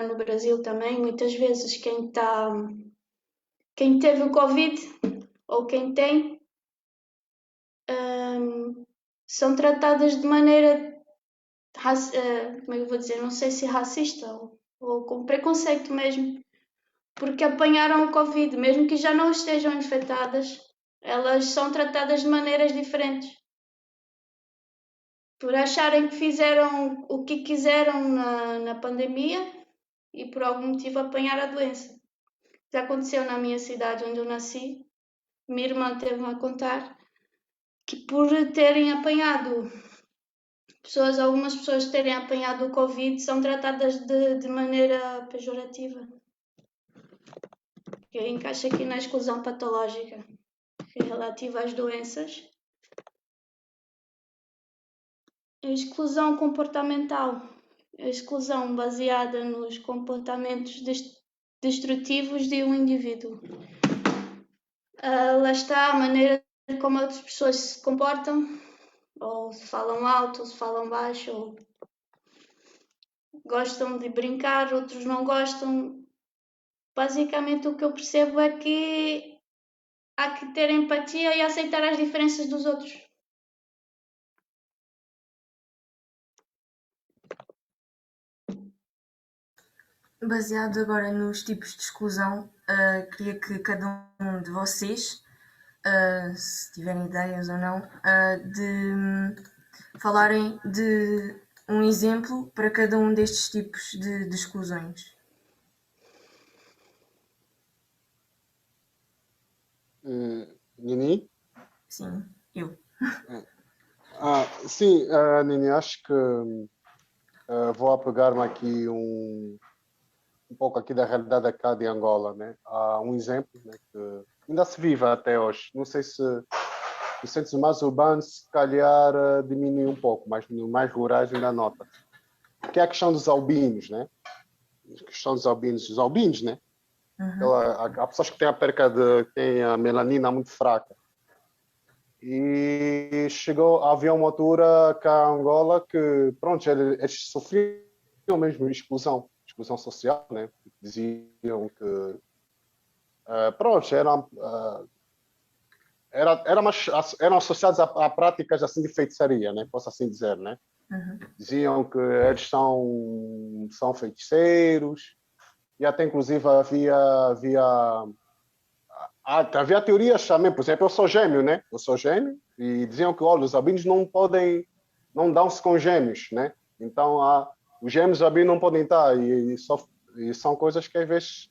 agora no Brasil também, muitas vezes quem teve o Covid ou quem tem, são tratadas de maneira, como é que eu vou dizer, não sei se racista ou com preconceito mesmo, porque apanharam o Covid, mesmo que já não estejam infectadas, elas são tratadas de maneiras diferentes. Por acharem que fizeram o que quiseram na pandemia e por algum motivo apanhar a doença. Já aconteceu na minha cidade onde eu nasci, minha irmã teve-me a contar que por terem apanhado algumas pessoas terem apanhado o Covid são tratadas de maneira pejorativa, que encaixa aqui na exclusão patológica, que é relativa às doenças. A exclusão comportamental, a exclusão baseada nos comportamentos destrutivos de um indivíduo. Lá está a maneira como outras pessoas se comportam, ou se falam alto, ou se falam baixo, ou gostam de brincar, outros não gostam. Basicamente o que eu percebo é que há que ter empatia e aceitar as diferenças dos outros. Baseado agora nos tipos de exclusão, queria que cada um de vocês, se tiverem ideias ou não, de falarem de um exemplo para cada um destes tipos de exclusões. Nini? Sim, eu. Sim, Nini, acho que vou apegar-me aqui um pouco aqui da realidade cá de Angola, né? Há um exemplo, né, que ainda se vive até hoje. Não sei se os centros mais urbanos, se calhar, diminui um pouco, mas nos mais rurais ainda nota. Que é a questão dos albinos, né? A questão dos albinos. Os albinos, né? Há pessoas que têm a melanina muito fraca. E havia uma altura cá em Angola que, pronto, eles sofriam mesmo exclusão social, né? Diziam que, pronto, eram associados a práticas assim de feitiçaria, né? Posso assim dizer, né? Diziam que eles são feiticeiros, e até inclusive havia teorias também, por exemplo, eu sou gêmeo, né? Eu sou gêmeo, e diziam que, olha, os albinos não dão-se com gêmeos, né? Então, os gêmeos e os albinos não podem estar, e são coisas que às vezes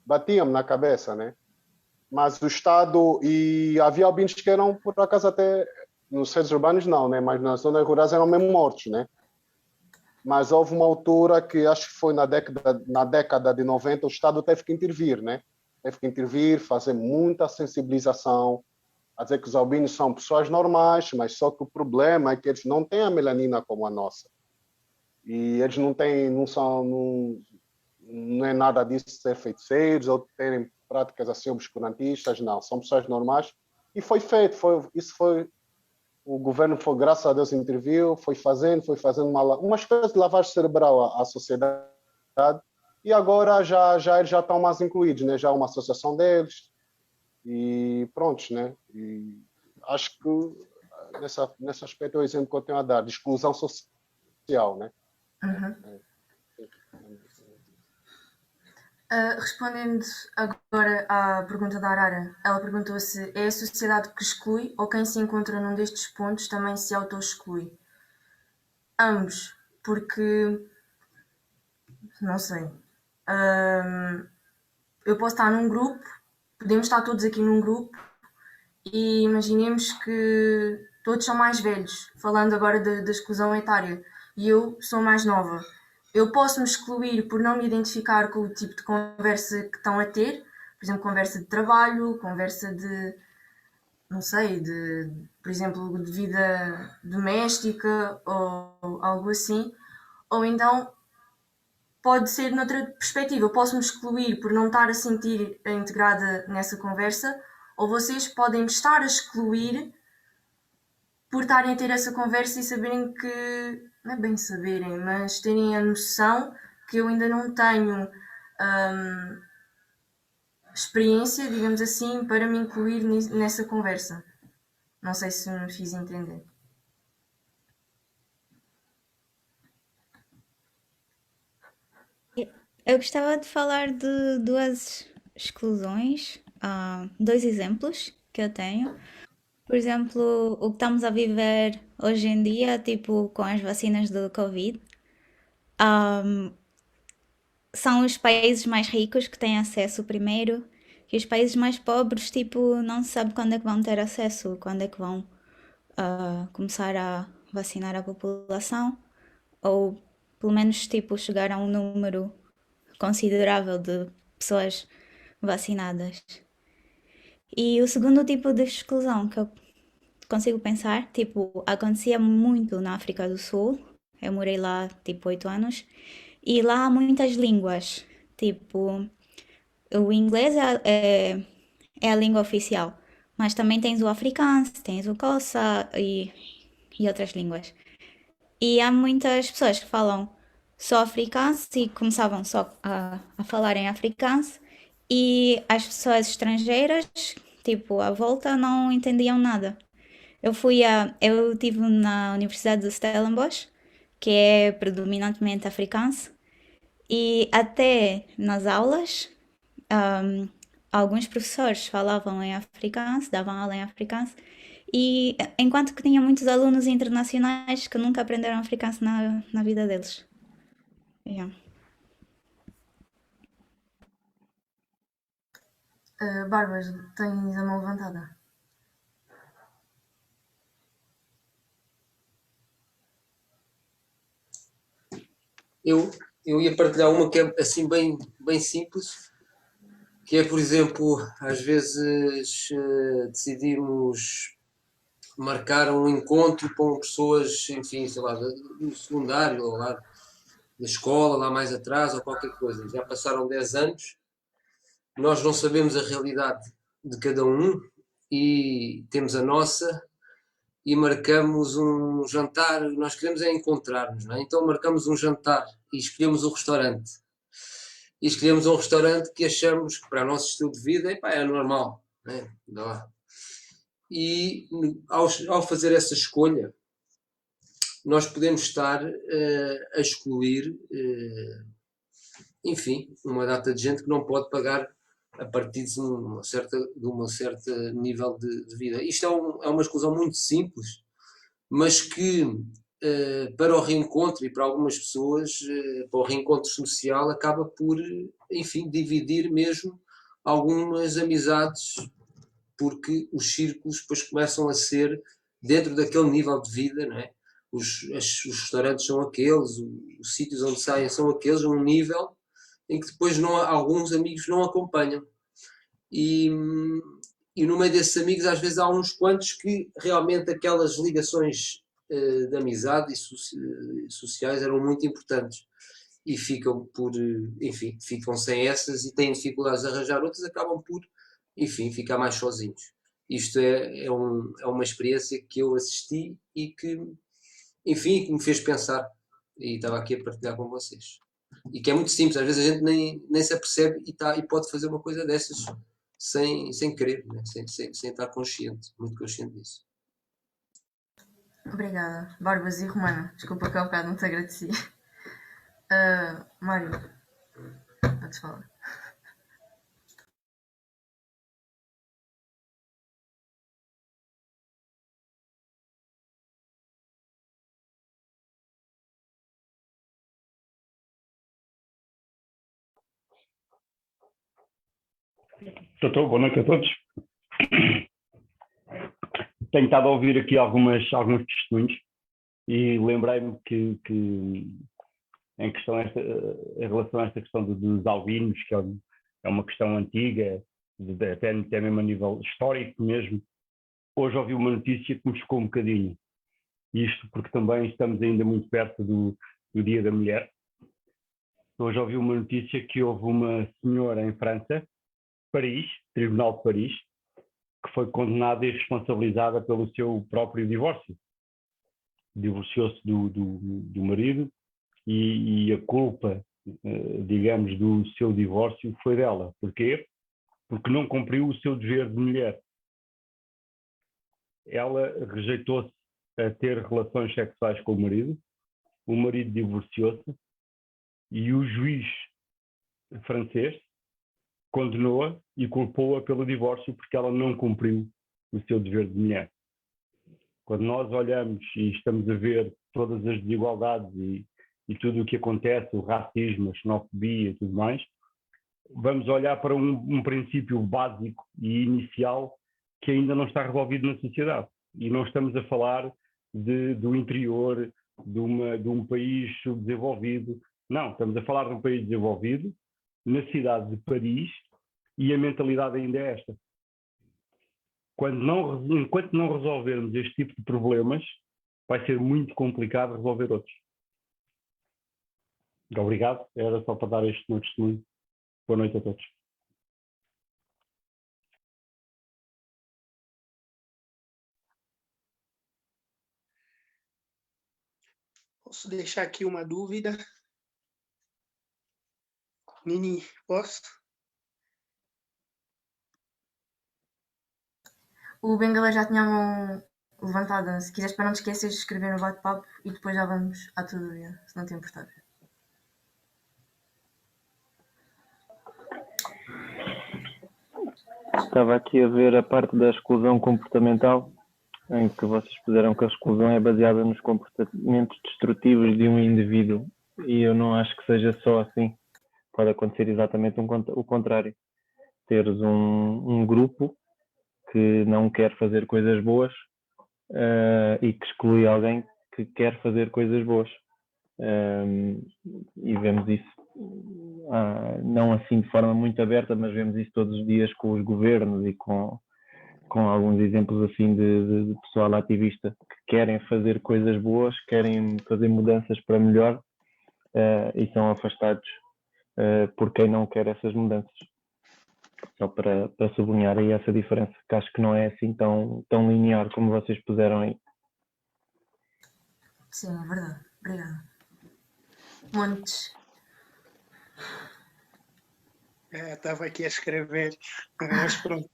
batiam-me na cabeça, né? Mas o Estado, e havia albinos que eram, por acaso, até nos centros urbanos não, né? Mas nas zonas rurais eram mesmo mortos, né? Mas houve uma altura que acho que foi na década de 90, o Estado teve que intervir, né? Teve que intervir, fazer muita sensibilização, a dizer que os albinos são pessoas normais, mas só que o problema é que eles não têm a melanina como a nossa. E eles não é nada disso de ser feiticeiros ou de terem práticas assim obscurantistas, não. São pessoas normais. E foi feito, o governo foi, graças a Deus, interviu, foi fazendo uma espécie de lavagem cerebral à sociedade, e agora eles já estão mais incluídos, né? Já há uma associação deles, e prontos, né? E acho que nesse aspecto é o exemplo que eu tenho a dar, de exclusão social, né? Respondendo agora à pergunta da Arara, ela perguntou se é a sociedade que exclui ou quem se encontra num destes pontos também se auto-exclui. Ambos, porque não sei. Eu posso estar num grupo, podemos estar todos aqui num grupo e imaginemos que todos são mais velhos, falando agora da exclusão etária, e eu sou mais nova. Eu posso me excluir por não me identificar com o tipo de conversa que estão a ter, por exemplo, conversa de trabalho, conversa de, não sei, por exemplo, de vida doméstica ou algo assim, ou então pode ser noutra perspectiva. Eu posso me excluir por não estar a sentir integrada nessa conversa, ou vocês podem me estar a excluir por estarem a ter essa conversa e saberem que, não é bem saberem, mas terem a noção que eu ainda não tenho experiência, digamos assim, para me incluir nessa conversa. Não sei se me fiz entender. Eu gostava de falar de duas exclusões, dois exemplos que eu tenho. Por exemplo, o que estamos a viver hoje em dia, tipo com as vacinas do Covid, são os países mais ricos que têm acesso primeiro e os países mais pobres, tipo, não se sabe quando é que vão ter acesso, quando é que vão começar a vacinar a população, ou pelo menos, tipo, chegar a um número considerável de pessoas vacinadas. E o segundo tipo de exclusão que eu consigo pensar, tipo, acontecia muito na África do Sul. Eu morei lá, tipo, 8 anos. E lá há muitas línguas. Tipo, o inglês é a língua oficial. Mas também tens o afrikaans, tens o Xhosa e outras línguas. E há muitas pessoas que falam só afrikaans e começavam só a falar em afrikaans. E as pessoas estrangeiras, tipo, à volta, não entendiam nada. Eu estive na Universidade de Stellenbosch, que é predominantemente afrikaans, e até nas aulas, alguns professores falavam em afrikaans, davam aula em afrikaans, e enquanto que tinha muitos alunos internacionais que nunca aprenderam afrikaans na vida deles. Yeah. Bárbara, tens a mão levantada. Eu ia partilhar uma que é assim bem simples, que é, por exemplo, às vezes decidirmos marcar um encontro com pessoas, enfim, sei lá, do secundário ou lá da escola, lá mais atrás ou qualquer coisa. Já passaram 10 anos, nós não sabemos a realidade de cada um e temos a nossa e marcamos um jantar, nós queremos é encontrar-nos, não é? Então marcamos um jantar e escolhemos um restaurante. E escolhemos um restaurante que achamos que para o nosso estilo de vida é normal, né? E ao fazer essa escolha, nós podemos estar a excluir, enfim, uma data de gente que não pode pagar a partir de um certo nível de vida. Isto é uma exclusão muito simples, mas que para o reencontro e para algumas pessoas, para o reencontro social, acaba por, enfim, dividir mesmo algumas amizades, porque os círculos depois começam a ser dentro daquele nível de vida, não é? Os restaurantes são aqueles, os sítios onde saem são aqueles, um nível em que depois alguns amigos não acompanham. E no meio desses amigos às vezes há uns quantos que realmente aquelas ligações de amizade e sociais eram muito importantes e ficam enfim, ficam sem essas e têm dificuldades de arranjar outras, acabam por, enfim, ficar mais sozinhos. Isto é uma experiência que eu assisti e que, enfim, que me fez pensar e estava aqui a partilhar com vocês. E que é muito simples, às vezes a gente nem se apercebe e pode fazer uma coisa dessas sem querer, né? sem estar consciente, muito consciente disso. Obrigada. Barbas e Romana, desculpa que há um bocado não te agradeci. Mário, podes falar. Estou, boa noite a todos. Tenho estado a ouvir aqui alguns testemunhos e lembrei-me que em relação a esta questão dos albinos, que é uma questão antiga, até mesmo a nível histórico mesmo, hoje ouvi uma notícia que me chocou um bocadinho. Isto porque também estamos ainda muito perto do Dia da Mulher. Hoje ouvi uma notícia que houve uma senhora em França, Paris, Tribunal de Paris, que foi condenada e responsabilizada pelo seu próprio divórcio. Divorciou-se do marido e a culpa digamos, do seu divórcio foi dela. Porquê? Porque não cumpriu o seu dever de mulher. Ela rejeitou-se a ter relações sexuais com o marido divorciou-se e o juiz francês condenou-a e culpou-a pelo divórcio porque ela não cumpriu o seu dever de mulher. Quando nós olhamos e estamos a ver todas as desigualdades e tudo o que acontece, o racismo, a xenofobia e tudo mais, vamos olhar para um princípio básico e inicial que ainda não está resolvido na sociedade. E não estamos a falar do interior, de um país subdesenvolvido. Não, estamos a falar de um país desenvolvido, na cidade de Paris, e a mentalidade ainda é esta. Enquanto não resolvermos este tipo de problemas, vai ser muito complicado resolver outros. Obrigado, era só para dar este meu testemunho. Boa noite a todos. Posso deixar aqui uma dúvida? Nini, posso? O Bengala já tinha a mão levantada. Se quiseres, para não te esqueces de escrever no bate-papo e depois já vamos à tua dúvida, se não te importar. Estava aqui a ver a parte da exclusão comportamental, em que vocês puseram que a exclusão é baseada nos comportamentos destrutivos de um indivíduo, e eu não acho que seja só assim. Pode acontecer exatamente o contrário. Teres um grupo que não quer fazer coisas boas e que exclui alguém que quer fazer coisas boas. E vemos isso, não assim de forma muito aberta, mas vemos isso todos os dias com os governos e com alguns exemplos assim de pessoal ativista que querem fazer coisas boas, querem fazer mudanças para melhor e são afastados por quem não quer essas mudanças. Só para sublinhar aí essa diferença, que acho que não é assim tão linear como vocês puseram aí. Sim, é verdade. Obrigada. Montes. Estava aqui a escrever, mas pronto.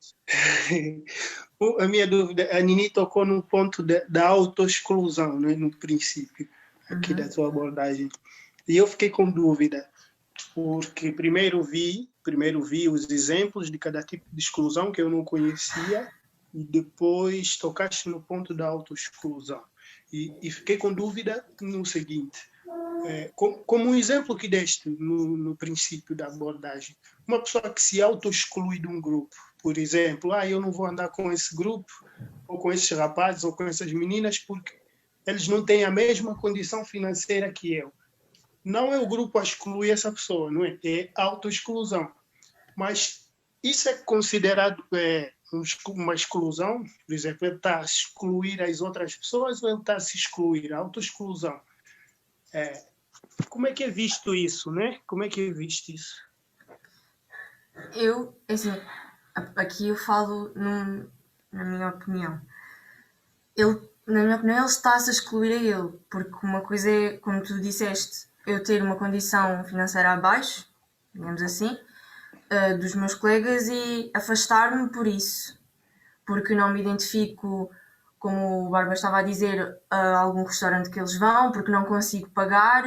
A minha dúvida, a Nini tocou no ponto da autoexclusão, né, no princípio, aqui da sua abordagem. E eu fiquei com dúvida, porque primeiro vi os exemplos de cada tipo de exclusão que eu não conhecia, e depois tocaste no ponto da autoexclusão. E fiquei com dúvida no seguinte, como um exemplo que deste no princípio da abordagem, uma pessoa que se auto-exclui de um grupo, por exemplo, eu não vou andar com esse grupo, ou com esses rapazes, ou com essas meninas, porque eles não têm a mesma condição financeira que eu. Não é o grupo a excluir essa pessoa, não é? É auto-exclusão. Mas isso é considerado uma exclusão? Por exemplo, ele está a excluir as outras pessoas ou ele está a se excluir? Auto-exclusão. Como é que é visto isso, né? Como é que é visto isso? Assim, aqui eu falo na minha opinião. Na minha opinião, ele está-se a excluir a ele, porque uma coisa é, como tu disseste, eu ter uma condição financeira abaixo, digamos assim, dos meus colegas e afastar-me por isso, porque não me identifico, como o Barba estava a dizer, a algum restaurante que eles vão, porque não consigo pagar,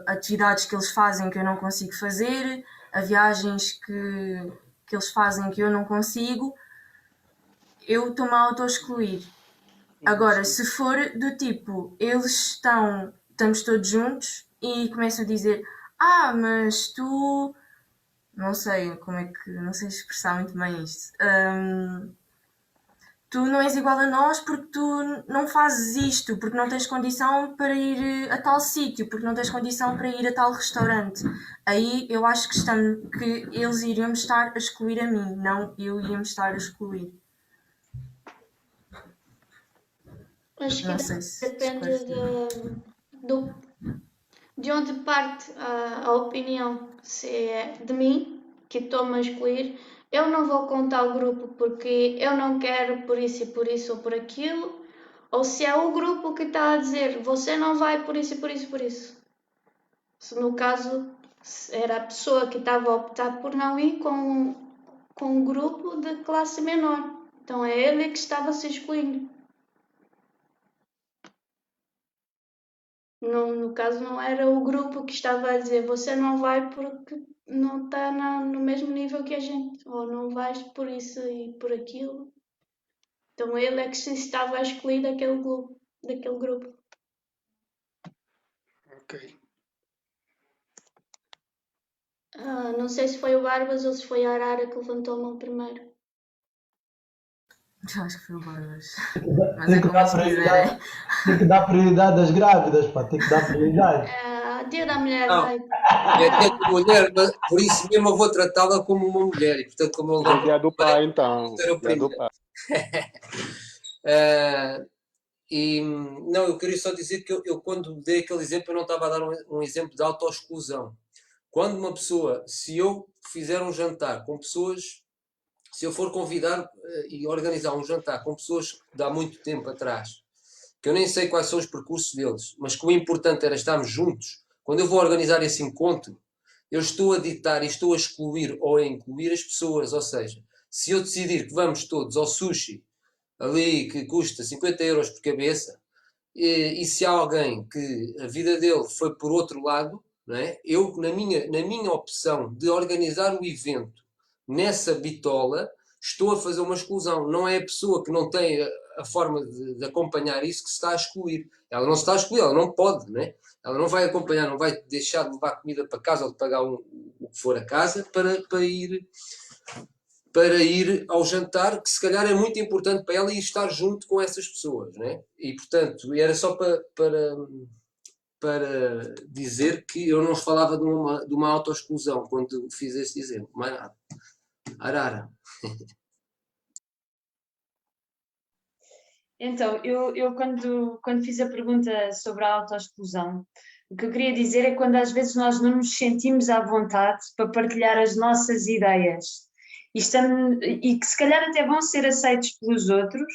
atividades que eles fazem que eu não consigo fazer, a viagens que eles fazem que eu não consigo, eu estou-me a auto-excluir. Agora, se for do tipo, estamos todos juntos e começam a dizer, mas tu, não sei expressar muito bem isto, tu não és igual a nós porque tu não fazes isto, porque não tens condição para ir a tal sítio, porque não tens condição para ir a tal restaurante. Aí eu acho que eles iriam estar a excluir a mim, não eu iria estar a excluir. Acho que Não sei se depende de onde parte a opinião. Se é de mim, que estou-me a excluir, eu não vou contar o grupo porque eu não quero por isso ou por aquilo, ou se é o grupo que está a dizer você não vai por isso e por isso, por isso. Se no caso era a pessoa que estava a optar por não ir com um grupo de classe menor. Então é ele que estava se excluindo. No caso, não era o grupo que estava a dizer você não vai porque não está no mesmo nível que a gente, ou não vais por isso e por aquilo. Então ele é que se estava a excluir daquele grupo. Ok. Não sei se foi o Barbas ou se foi a Arara que levantou a mão primeiro. Eu acho que foi o Barbas. Mas Tem é que como dar eles prioridade, quiserem. tem que dar prioridade às grávidas, pá, tem que dar prioridade. Dia da mulher, Não, vai. é dia da mulher, mas por isso mesmo eu vou tratá-la como uma mulher. E, portanto, como eu Hoje é levanto dia do pai, então. ser o Dia do primeiro. pai. Não, eu queria só dizer que eu quando dei aquele exemplo, eu não estava a dar um exemplo de autoexclusão. Quando uma pessoa, se eu fizer um jantar com pessoas, se eu for convidar e organizar um jantar com pessoas de há muito tempo atrás, que eu nem sei quais são os percursos deles, mas que o importante era estarmos juntos, quando eu vou organizar esse encontro, eu estou a ditar e estou a excluir ou a incluir as pessoas, ou seja, se eu decidir que vamos todos ao sushi, ali que custa 50 euros por cabeça, e se há alguém que a vida dele foi por outro lado, não é? Eu, na minha opção de organizar o evento nessa bitola, estou a fazer uma exclusão. Não é a pessoa que não tem a forma de acompanhar isso que se está a excluir. Ela não se está a excluir, ela não pode, não é? Ela não vai acompanhar, não vai deixar de levar comida para casa ou de pagar o que for a casa para ir ao jantar, que se calhar é muito importante para ela e estar junto com essas pessoas, né? E portanto, era só para dizer que eu não falava de uma autoexclusão quando fiz esse exemplo, mais nada. Arara. Então, eu quando fiz a pergunta sobre a autoexclusão, o que eu queria dizer é quando às vezes nós não nos sentimos à vontade para partilhar as nossas ideias e que se calhar até vão ser aceitos pelos outros,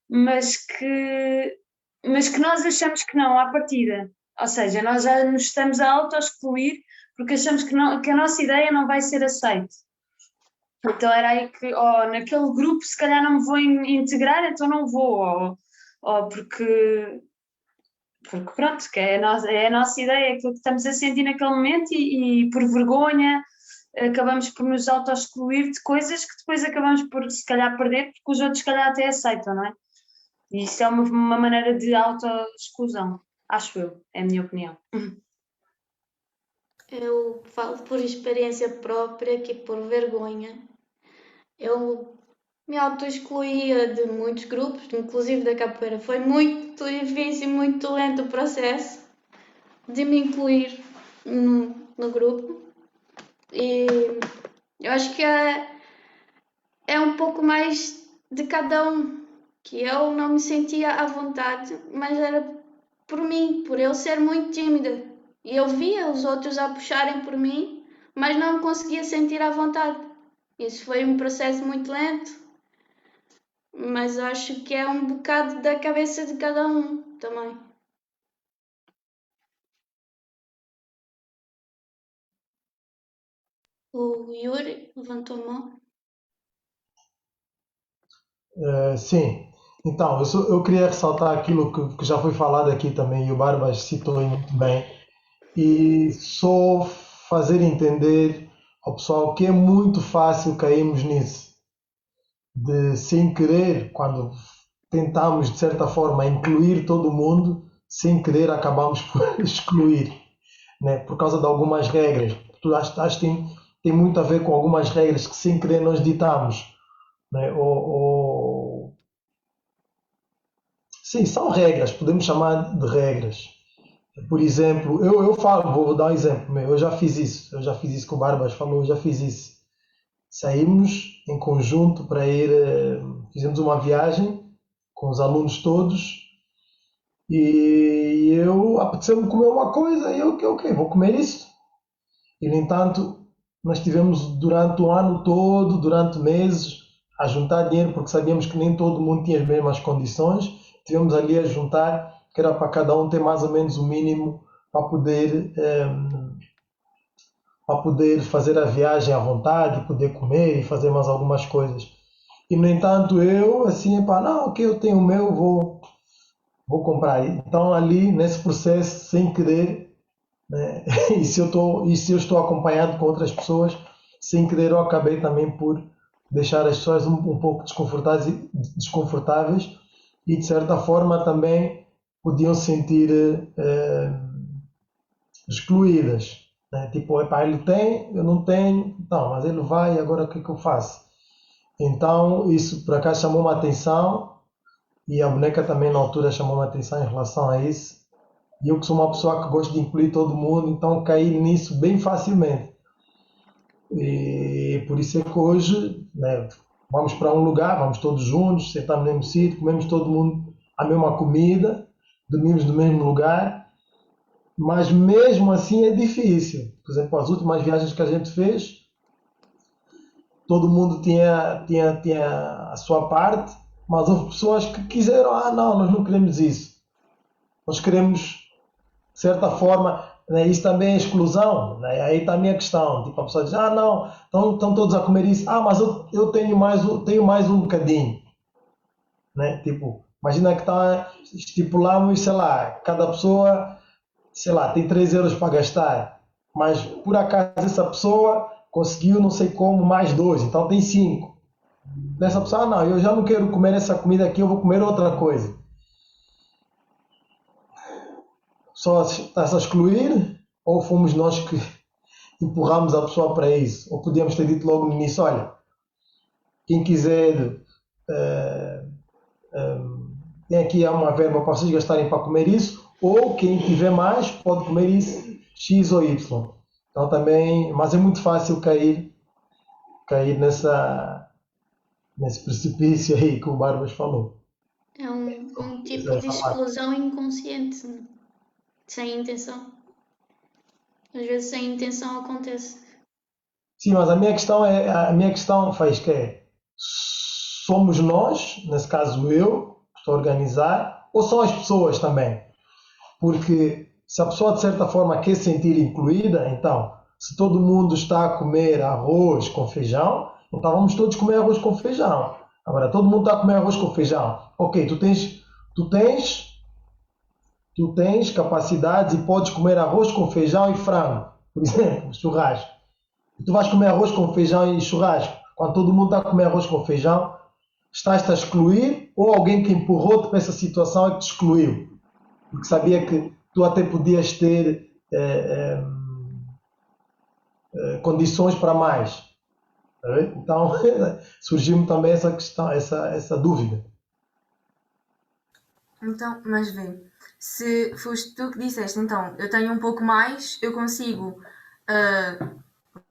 mas que nós achamos que não à partida. Ou seja, nós já nos estamos a auto-excluir porque achamos que a nossa ideia não vai ser aceita. Então era aí que, naquele grupo se calhar não me vou integrar, então não vou, ou porque pronto, que é a nossa ideia, é aquilo que estamos a sentir naquele momento e por vergonha acabamos por nos auto-excluir de coisas que depois acabamos por se calhar perder porque os outros se calhar até aceitam, não é? E isso é uma maneira de auto-exclusão, acho eu, é a minha opinião. Eu falo por experiência própria que por vergonha eu me auto-excluía de muitos grupos, inclusive da capoeira. Foi muito difícil, muito lento o processo de me incluir no grupo. E eu acho que é um pouco mais de cada um, que eu não me sentia à vontade, mas era por mim, por eu ser muito tímida. E eu via os outros a puxarem por mim, mas não me conseguia sentir à vontade. Isso foi um processo muito lento, mas acho que é um bocado da cabeça de cada um também. O Yuri levantou a mão. Sim, então, eu queria ressaltar aquilo que já foi falado aqui também, e o Barbas citou muito bem, e só fazer entender ao pessoal que é muito fácil cairmos nisso, de sem querer, quando tentamos de certa forma incluir todo mundo, sem querer acabamos por excluir, né? Por causa de algumas regras. Tu acho que tem muito a ver com algumas regras que sem querer nós ditamos, né? Sim, são regras, podemos chamar de regras. Por exemplo, eu falo, vou dar um exemplo, eu já fiz isso que o Barbas falou, eu já fiz isso. Saímos em conjunto para ir, fizemos uma viagem com os alunos todos e eu apeteceu-me comer uma coisa e eu, ok, vou comer isso. E no entanto, nós tivemos durante o ano todo, durante meses, a juntar dinheiro porque sabíamos que nem todo mundo tinha as mesmas condições. Tivemos ali a juntar, que era para cada um ter mais ou menos o mínimo para poder, para poder fazer a viagem à vontade, poder comer e fazer mais algumas coisas. E, no entanto, eu, assim, pá, não, ok, eu tenho o meu, vou comprar. Então, ali, nesse processo, sem querer, né, e se eu estou acompanhado com outras pessoas, sem querer, eu acabei também por deixar as pessoas um pouco desconfortáveis e, de certa forma, também podiam sentir excluídas. Né? Tipo, epá, ele tem, eu não tenho, então, mas ele vai, agora o que é que eu faço? Então, isso por acaso chamou uma atenção e a boneca também na altura chamou uma atenção em relação a isso. E eu que sou uma pessoa que gosto de incluir todo mundo, então caí nisso bem facilmente. E por isso é que hoje, né, vamos para um lugar, vamos todos juntos, sentamos no mesmo sítio, comemos todo mundo a mesma comida, dormimos no mesmo lugar, mas mesmo assim é difícil. Por exemplo, as últimas viagens que a gente fez, todo mundo tinha a sua parte, mas houve pessoas que quiseram, não, nós não queremos isso. Nós queremos, de certa forma, né, isso também é exclusão, né? Aí está a minha questão. Tipo, a pessoa diz, não, estão todos a comer isso. Mas eu tenho mais um bocadinho. Né? Tipo, imagina que estipulamos, sei lá, cada pessoa, sei lá, tem 3 euros para gastar. Mas, por acaso, essa pessoa conseguiu, não sei como, mais 2. Então tem 5. Dessa pessoa, não, eu já não quero comer essa comida aqui, eu vou comer outra coisa. Só está-se a excluir? Ou fomos nós que empurramos a pessoa para isso? Ou podíamos ter dito logo no início, olha, quem quiser, tem aqui uma verba para vocês gastarem para comer isso, ou quem tiver mais pode comer isso, X ou Y. Então também, mas é muito fácil cair nesse precipício aí que o Barbas falou. É um tipo de exclusão inconsciente, né? Sem intenção. Às vezes sem intenção acontece. Sim, mas a minha questão faz que somos nós, nesse caso eu, que estou a organizar, ou são as pessoas também? Porque se a pessoa de certa forma quer se sentir incluída, então, se todo mundo está a comer arroz com feijão, então vamos todos comer arroz com feijão. Agora, todo mundo está a comer arroz com feijão. Ok, tu tens capacidades e podes comer arroz com feijão e frango, por exemplo, churrasco. E tu vais comer arroz com feijão e churrasco. Quando todo mundo está a comer arroz com feijão, estás-te a excluir ou alguém que empurrou-te para essa situação e te excluiu? Porque sabia que tu até podias ter condições para mais. Então, surgiu-me também essa questão, essa dúvida. Então, mas vê, se foste tu que disseste, então, eu tenho um pouco mais, eu consigo, como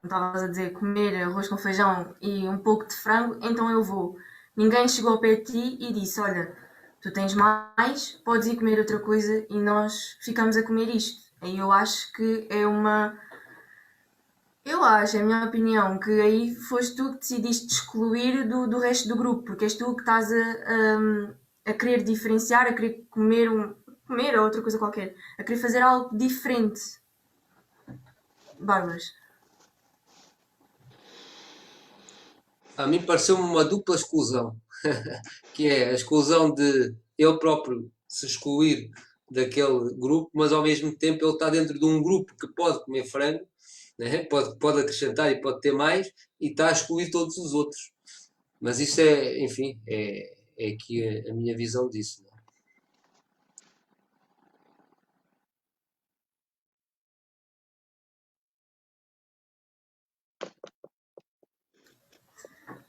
estavas a dizer, comer arroz com feijão e um pouco de frango, então eu vou. Ninguém chegou ao pé de ti e disse, olha, tu tens mais, podes ir comer outra coisa e nós ficamos a comer isto. Aí eu acho que é a minha opinião, que aí foste tu que decidiste excluir do resto do grupo, porque és tu que estás a querer diferenciar, a querer comer ou outra coisa qualquer, a querer fazer algo diferente. Barbas. A mim pareceu-me uma dupla exclusão, que é a exclusão de ele próprio se excluir daquele grupo, mas ao mesmo tempo ele está dentro de um grupo que pode comer frango, né? pode acrescentar e pode ter mais, e está a excluir todos os outros. Mas isso é, enfim, é aqui a minha visão disso. Né?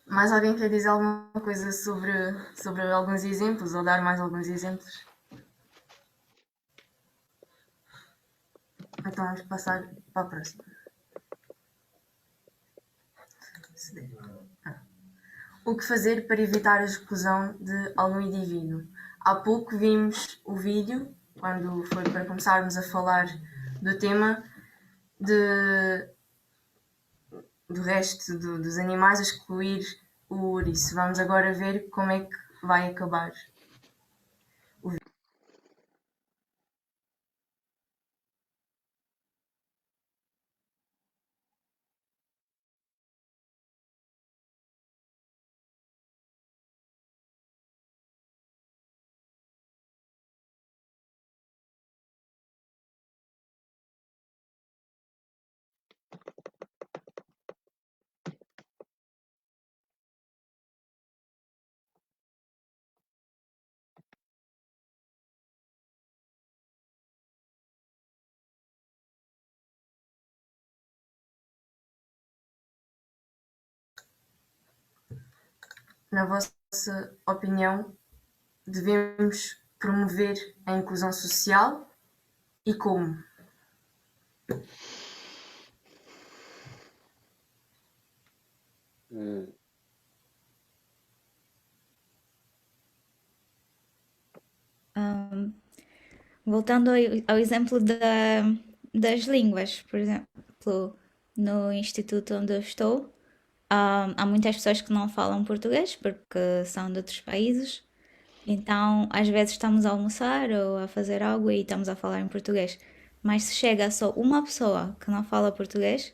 Mais alguém quer dizer alguma coisa sobre alguns exemplos ou dar mais alguns exemplos? Então vamos passar para a próxima. O que fazer para evitar a exclusão de algum indivíduo? Há pouco vimos o vídeo, quando foi para começarmos a falar do tema, do resto dos animais, a excluir o ouriço. Vamos agora ver como é que vai acabar. na vossa opinião, devemos promover a inclusão social e como? Hum. Voltando ao exemplo das línguas, por exemplo, no instituto onde eu estou, há muitas pessoas que não falam português porque são de outros países, então às vezes estamos a almoçar ou a fazer algo e estamos a falar em português. Mas se chega só uma pessoa que não fala português,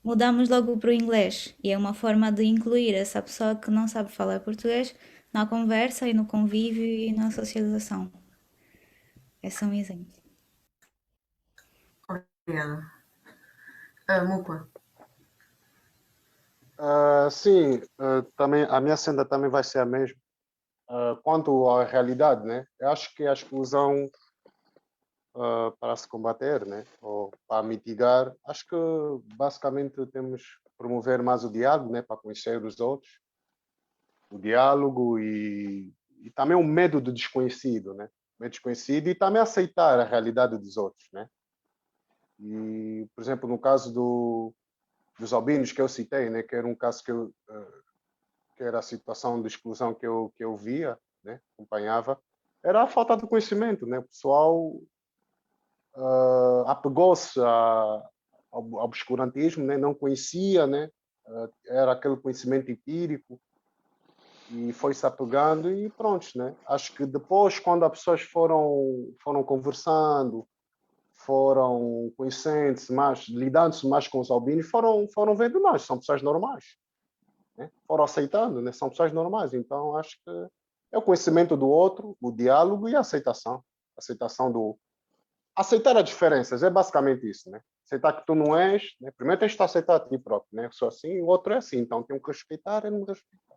mudamos logo para o inglês e é uma forma de incluir essa pessoa que não sabe falar português na conversa e no convívio e na socialização. Esse é um exemplo. Obrigada. Mupa. Sim, também, a minha senda também vai ser a mesma. Quanto à realidade, né? Eu acho que a exclusão para se combater, né? Ou para mitigar, acho que basicamente temos que promover mais o diálogo, né? Para conhecer os outros, o diálogo e também o medo do desconhecido, né? Medo desconhecido e também aceitar a realidade dos outros, né? E, por exemplo, no caso dos albinos que eu citei, né? Que era um caso que era a situação de exclusão que eu via, né? Acompanhava, era a falta de conhecimento, né? O pessoal apegou-se ao obscurantismo, né? Não conhecia, né? Era aquele conhecimento empírico e foi-se apegando e pronto, né? Acho que depois, quando as pessoas foram conversando, foram conhecendo-se mais, lidando-se mais com os albinos, foram vendo mais, são pessoas normais, né? Foram aceitando, né? São pessoas normais, então acho que é o conhecimento do outro, o diálogo e a aceitação aceitar as diferenças, é basicamente isso, né? Aceitar que tu não és, né? Primeiro tens de aceitar a ti próprio, né? Eu sou assim, o outro é assim, então tenho que respeitar e não me respeitar.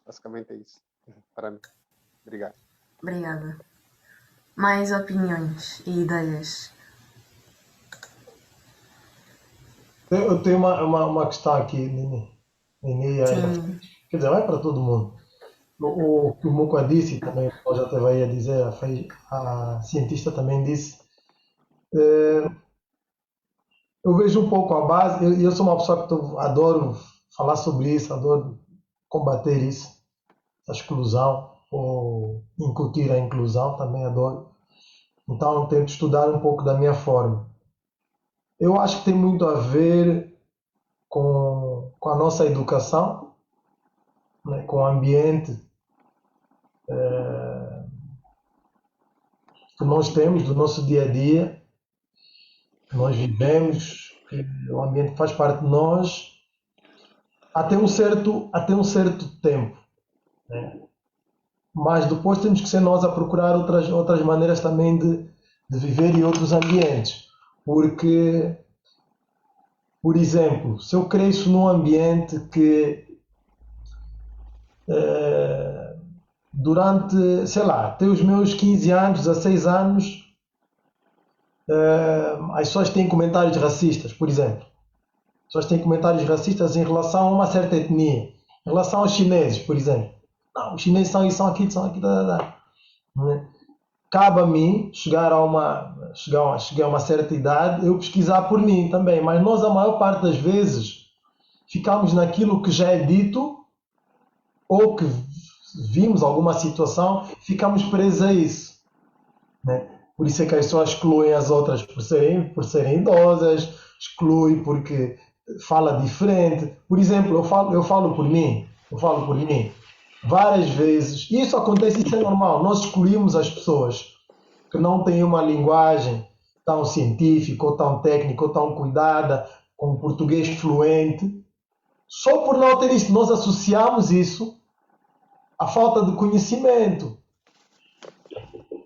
Basicamente é isso, para mim. Obrigado. Obrigada. Mais opiniões e ideias? Eu tenho uma questão aqui, Nini. Nini, Sim. quer dizer, vai para todo mundo. O que o Muca disse, também o já esteve aí a dizer, a cientista também disse, eu vejo um pouco a base, eu sou uma pessoa que adoro falar sobre isso, adoro combater isso, a exclusão, ou incutir a inclusão, também adoro. Então tento estudar um pouco da minha forma. Eu acho que tem muito a ver com a nossa educação, né, com o ambiente que nós temos, do nosso dia a dia, que nós vivemos, que o ambiente faz parte de nós, até um certo tempo, né? Mas depois temos que ser nós a procurar outras maneiras também de viver em outros ambientes. Porque, por exemplo, se eu cresço num ambiente que durante, sei lá, até os meus 15 anos, 16 anos, as pessoas têm comentários racistas, por exemplo. As pessoas têm comentários racistas em relação a uma certa etnia. Em relação aos chineses, por exemplo. Não, os chineses são isso, são aquilo, né? Cabe a mim chegar a uma certa idade, eu pesquisar por mim também. Mas nós, a maior parte das vezes, ficamos naquilo que já é dito ou que vimos alguma situação, ficamos presos a isso, né? Por isso é que as pessoas excluem as outras por serem idosas, excluem porque fala diferente. Por exemplo, eu falo por mim. Várias vezes, e isso acontece, isso é normal, nós excluímos as pessoas que não têm uma linguagem tão científica, ou tão técnica, ou tão cuidada, com português fluente, só por não ter isso. Nós associamos isso à falta de conhecimento.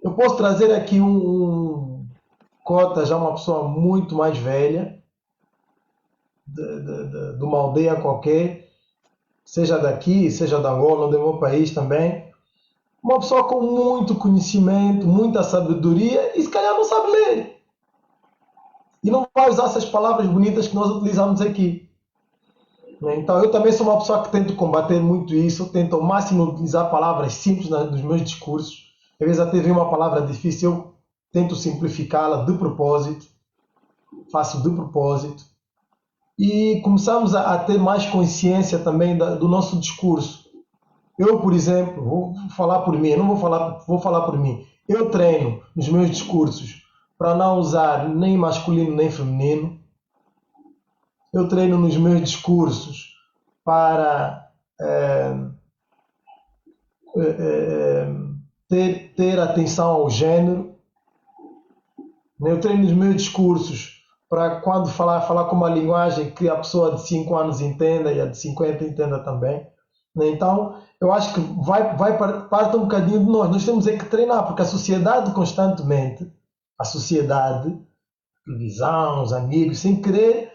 Eu posso trazer aqui um Cota, já uma pessoa muito mais velha, de uma aldeia qualquer, seja daqui, seja da Angola, ou do meu país também, uma pessoa com muito conhecimento, muita sabedoria, e se calhar não sabe ler. E não vai usar essas palavras bonitas que nós utilizamos aqui. Né? Então, eu também sou uma pessoa que tento combater muito isso, tento ao máximo utilizar palavras simples nos meus discursos. Às vezes até vem uma palavra difícil, eu tento simplificá-la de propósito, faço de propósito. E começamos a ter mais consciência também do nosso discurso. Eu, por exemplo, vou falar por mim, eu não vou falar por mim. Eu treino nos meus discursos para não usar nem masculino nem feminino. Eu treino nos meus discursos para ter atenção ao gênero. Eu treino nos meus discursos para quando falar com uma linguagem que a pessoa de 5 anos entenda e a de 50 entenda também. Então, eu acho que parte um bocadinho de nós. Nós temos é que treinar, porque a sociedade constantemente, a televisão, os amigos, sem querer,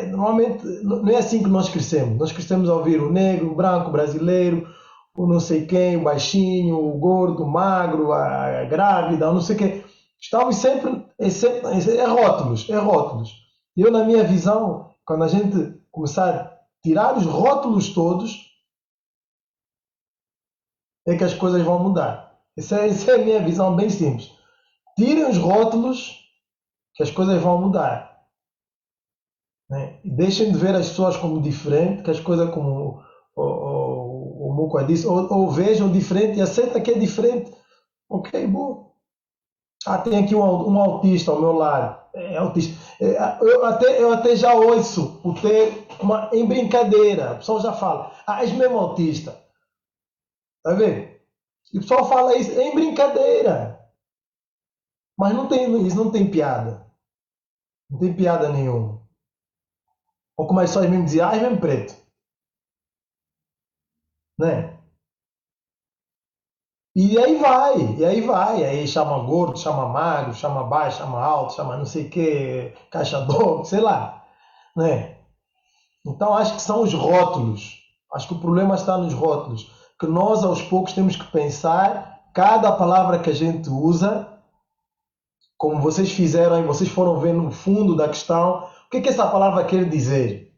normalmente não é assim que nós crescemos. Nós crescemos a ouvir o negro, o branco, o brasileiro, o não sei quem, o baixinho, o gordo, o magro, a grávida, o não sei quem. Estamos sempre, rótulos, é rótulos. E eu, na minha visão, quando a gente começar a tirar os rótulos todos, é que as coisas vão mudar. Essa é a minha visão bem simples. Tirem os rótulos, que as coisas vão mudar. Né? E deixem de ver as pessoas como diferentes, que as coisas como o Muca disse, ou vejam diferente e aceitem que é diferente. Ok, bom. Tem aqui um autista ao meu lado. É autista. Eu até já ouço o ter em brincadeira. O pessoal já fala, és mesmo autista. Está vendo? E o pessoal fala isso em brincadeira. Mas isso não tem piada. Não tem piada nenhuma. Ou como as pessoas mesmo diziam, és mesmo preto. Né? E aí vai. Aí chama gordo, chama magro, chama baixo, chama alto, chama não sei o que, caixa d'água, sei lá. Né? Então acho que são os rótulos. Acho que o problema está nos rótulos. Que nós aos poucos temos que pensar cada palavra que a gente usa, como vocês fizeram e vocês foram ver no fundo da questão, o que essa palavra quer dizer?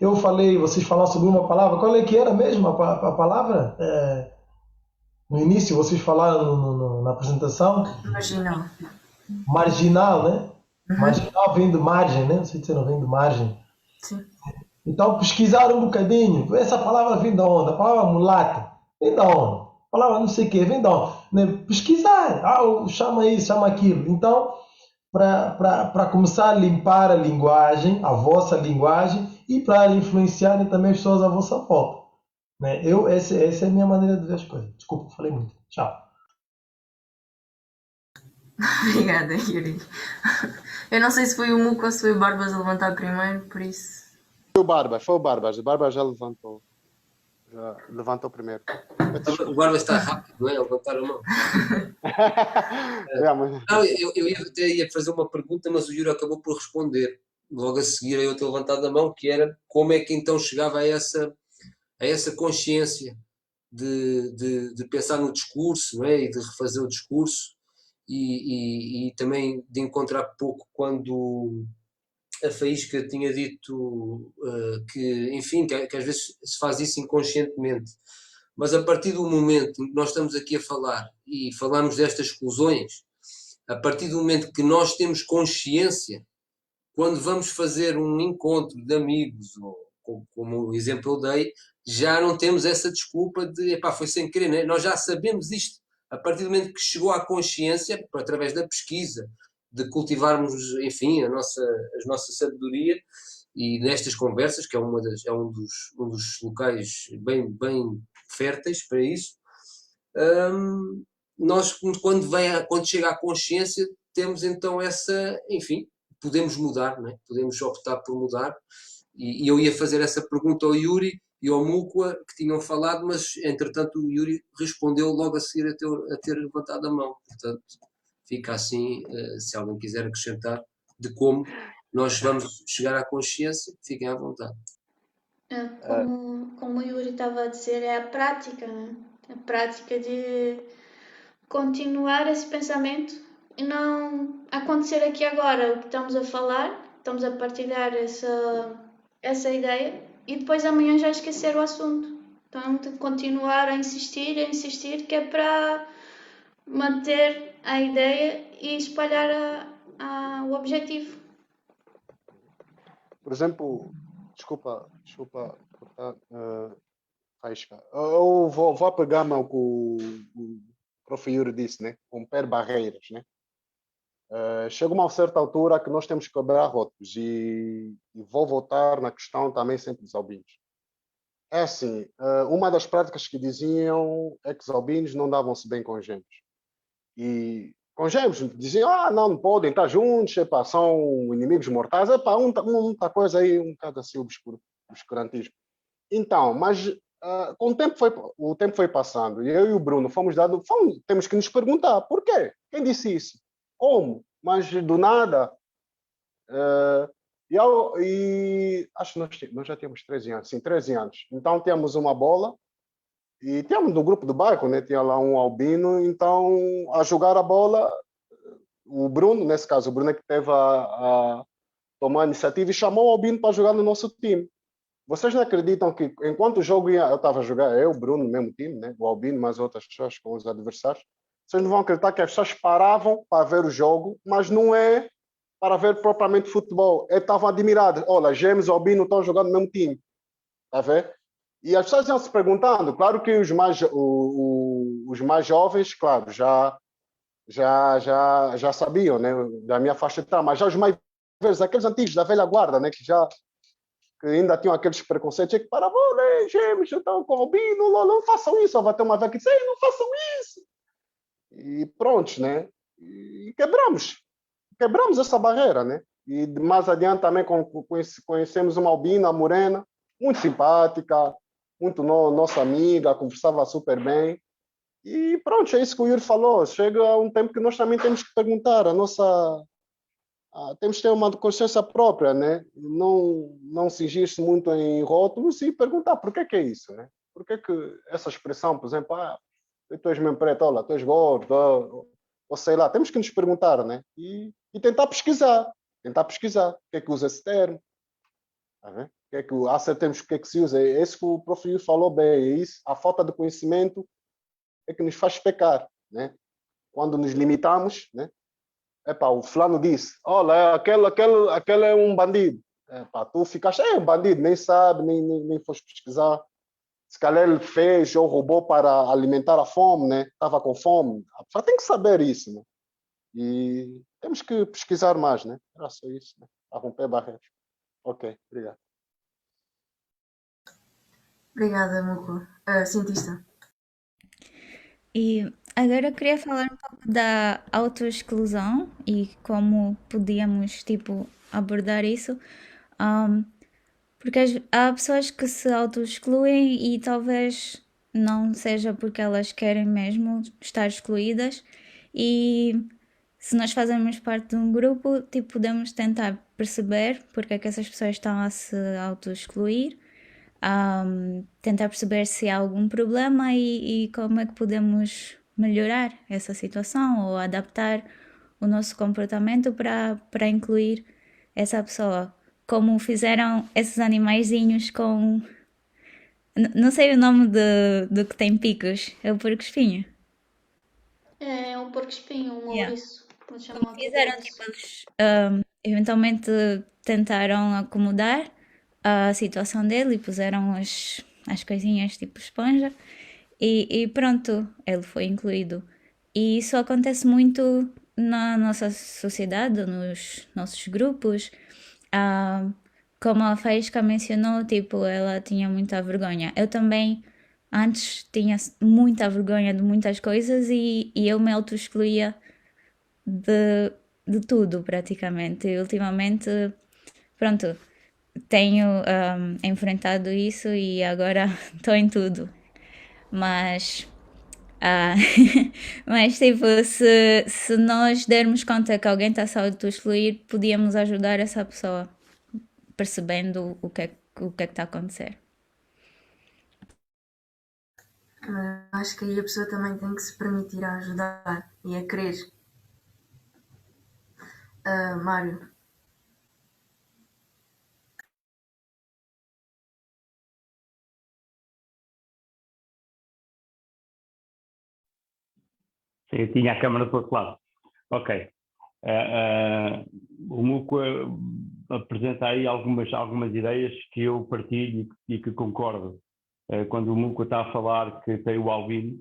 Eu falei, vocês falaram sobre uma palavra, qual é que era mesmo a palavra? No início vocês falaram na apresentação? Marginal. Marginal, né? Marginal vem de margem, né? Não sei se não vem de margem. Sim. Então pesquisaram um bocadinho. Essa palavra vem de onde? A palavra mulata vem de onde? A palavra não sei o quê vem de onde? Né? Pesquisar. Chama isso, chama aquilo. Então, para começar a limpar a linguagem, a vossa linguagem, e para influenciarem também as pessoas à vossa volta. Né? Essa é a minha maneira de ver as coisas. Desculpa, falei muito. Tchau. Obrigada, Yuri. Eu não sei se foi o Muco ou se foi o Barbas a levantar primeiro, por isso. Foi o Barbas. O Barbas já levantou. Já levantou primeiro. O Barbas está rápido, não é? A levantar a mão. Não, eu ia fazer uma pergunta, mas o Yuri acabou por responder. Logo a seguir a eu ter levantado a mão, que era como é que então chegava a essa consciência de pensar no discurso, não é? E de refazer o discurso e também de encontrar pouco quando a Faísca tinha dito que, enfim, que às vezes se faz isso inconscientemente, mas a partir do momento em que nós estamos aqui a falar e falamos destas exclusões, a partir do momento que nós temos consciência, quando vamos fazer um encontro de amigos, ou como o exemplo eu dei, já não temos essa desculpa de, foi sem querer, né? Nós já sabemos isto. A partir do momento que chegou à consciência, através da pesquisa, de cultivarmos, enfim, a nossa sabedoria, e nestas conversas, que é um dos locais bem férteis para isso, nós, quando chega à consciência, temos então enfim, podemos mudar, não é? Podemos optar por mudar, e eu ia fazer essa pergunta ao Yuri e ao Mucua, que tinham falado, mas entretanto o Yuri respondeu logo a seguir a ter levantado a mão. Portanto, fica assim, se alguém quiser acrescentar, de como nós vamos chegar à consciência, fiquem à vontade. Como o Yuri estava a dizer, é a prática, né? A prática de continuar esse pensamento e não acontecer aqui agora o que estamos a falar, estamos a partilhar essa essa ideia e depois amanhã já esquecer o assunto. Então, de continuar a insistir, que é para manter a ideia e espalhar o objetivo. Por exemplo, desculpa cortar, Faísca. Eu vou apegar-me ao que o Prof. Yuri disse, né? Romper barreiras, né? Chega uma certa altura que nós temos que quebrar rótulos e vou voltar na questão também sempre dos albinos. É assim, uma das práticas que diziam é que os albinos não davam-se bem com os gêmeos. E com gêmeos diziam, não podem estar juntos, epá, são inimigos mortais, epá, muita coisa aí, um bocado assim, obscurantismo. Então, mas com o tempo foi passando, e eu e o Bruno temos que nos perguntar, por quê? Quem disse isso? Como? Mas do nada... acho que nós já temos 13 anos, sim, 13 anos. Então temos uma bola e temos no grupo do bairro, né? Tinha lá um albino, então a jogar a bola, o Bruno, nesse caso, o Bruno é que teve a tomar a iniciativa e chamou o albino para jogar no nosso time. Vocês não acreditam que enquanto o jogo ia, eu estava a jogar, eu, o Bruno, no mesmo time, né? O albino, mais outras pessoas com os adversários, vocês não vão acreditar que as pessoas paravam para ver o jogo, mas não é para ver propriamente futebol. Estavam admirados. Olha, Gêmeos e Albino estão jogando no mesmo time. Está a ver? E as pessoas iam se perguntando. Claro que os mais jovens, claro, já sabiam, né? Da minha faixa etária, mas já os mais velhos, aqueles antigos, da velha guarda, né? Que ainda tinham aqueles preconceitos, é que para né? Gêmeos estão com Albino, não façam isso. Vai ter uma velha que diz, não façam isso. E prontos, né? E quebramos essa barreira, né? E mais adiante também conhecemos uma albina, morena, muito simpática, muito nossa amiga, conversava super bem. E pronto, é isso que o Yuri falou. Chega um tempo que nós também temos que perguntar temos que ter uma consciência própria, né? Não cingir-se muito em rótulos e perguntar por que é isso, né? Por que essa expressão, por exemplo, tu és mesmo preto, olha, tu és gordo, ou sei lá, temos que nos perguntar, né? E tentar pesquisar. O que é que usa esse termo? Tá vendo? Há certos termos que se usa. É isso que o Prof. Yuri falou bem. É isso, a falta de conhecimento é que nos faz pecar, né? Quando nos limitamos, né? O fulano disse, olha, aquele é um bandido. Tu ficaste, um bandido, nem sabe, nem foste pesquisar. Se calhar ele fez ou roubou para alimentar a fome, né? Estava com fome. A pessoa tem que saber isso, né? E temos que pesquisar mais, né? Era só isso, né? A romper barreiras. Ok, obrigado. Obrigada, Muco. Cientista. E agora eu queria falar um pouco da autoexclusão e como podíamos, tipo, abordar isso. Porque há pessoas que se auto-excluem e talvez não seja porque elas querem mesmo estar excluídas. E se nós fazemos parte de um grupo, tipo, podemos tentar perceber porque é que essas pessoas estão a se auto-excluir, tentar perceber se há algum problema e como é que podemos melhorar essa situação ou adaptar o nosso comportamento para incluir essa pessoa. Como fizeram esses animaizinhos com... Não sei o nome do que tem picos. É o porco-espinho. É um porco-espinho, um Yeah. ouriço. Como fizeram, tipo, eles eventualmente tentaram acomodar a situação dele e puseram as coisinhas tipo esponja e pronto, ele foi incluído. E isso acontece muito na nossa sociedade, nos nossos grupos. Como a Faísca mencionou, tipo, ela tinha muita vergonha. Eu também antes tinha muita vergonha de muitas coisas e eu me auto-excluía de tudo praticamente. E ultimamente, pronto, tenho enfrentado isso e agora estou em tudo. Mas, mas tipo, se nós dermos conta que alguém está a se auto-excluir, podíamos ajudar essa pessoa percebendo o que é que está a acontecer. Acho que aí a pessoa também tem que se permitir a ajudar e a querer. Mário. Sim, tinha a câmara do outro lado. Ok. O Muco apresenta aí algumas ideias que eu partilho e que concordo. Quando o Muco está a falar que tem o albino,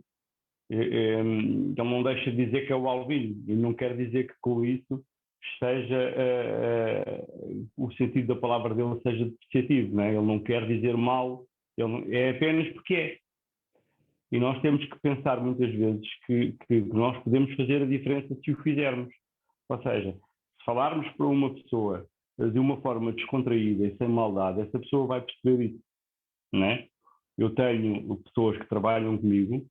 ele não deixa de dizer que é o albino, e não quer dizer que com isso seja o sentido da palavra dele seja depreciativo, não é? Ele não quer dizer mal, é apenas porque é. E nós temos que pensar muitas vezes que nós podemos fazer a diferença se o fizermos. Ou seja, se falarmos para uma pessoa de uma forma descontraída e sem maldade, essa pessoa vai perceber isso, não é? Eu tenho pessoas que trabalham comigo,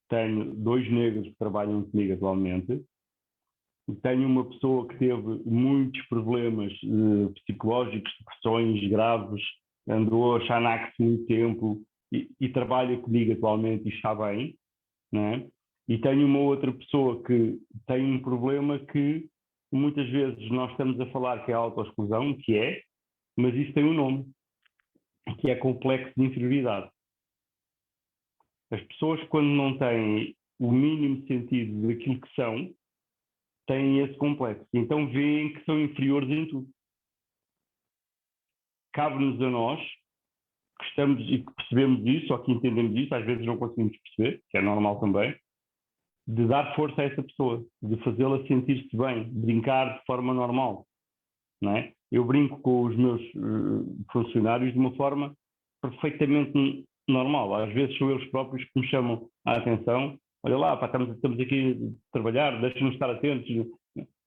tenho 2 negros que trabalham comigo atualmente, tenho uma pessoa que teve muitos problemas psicológicos, depressões graves, andou a Xanax muito tempo e trabalha comigo atualmente e está bem, não é? E tenho uma outra pessoa que tem um problema que muitas vezes nós estamos a falar que é a autoexclusão, que é, mas isso tem um nome, que é complexo de inferioridade. As pessoas, quando não têm o mínimo sentido daquilo que são, têm esse complexo. Então veem que são inferiores em tudo. Cabe-nos a nós, que estamos e que percebemos isso, ou que entendemos isso, às vezes não conseguimos perceber, que é normal também, de dar força a essa pessoa, de fazê-la sentir-se bem, brincar de forma normal, não é? Eu brinco com os meus funcionários de uma forma perfeitamente normal. Às vezes são eles próprios que me chamam a atenção. Olha lá, pá, estamos aqui a trabalhar, deixa-nos estar atentos.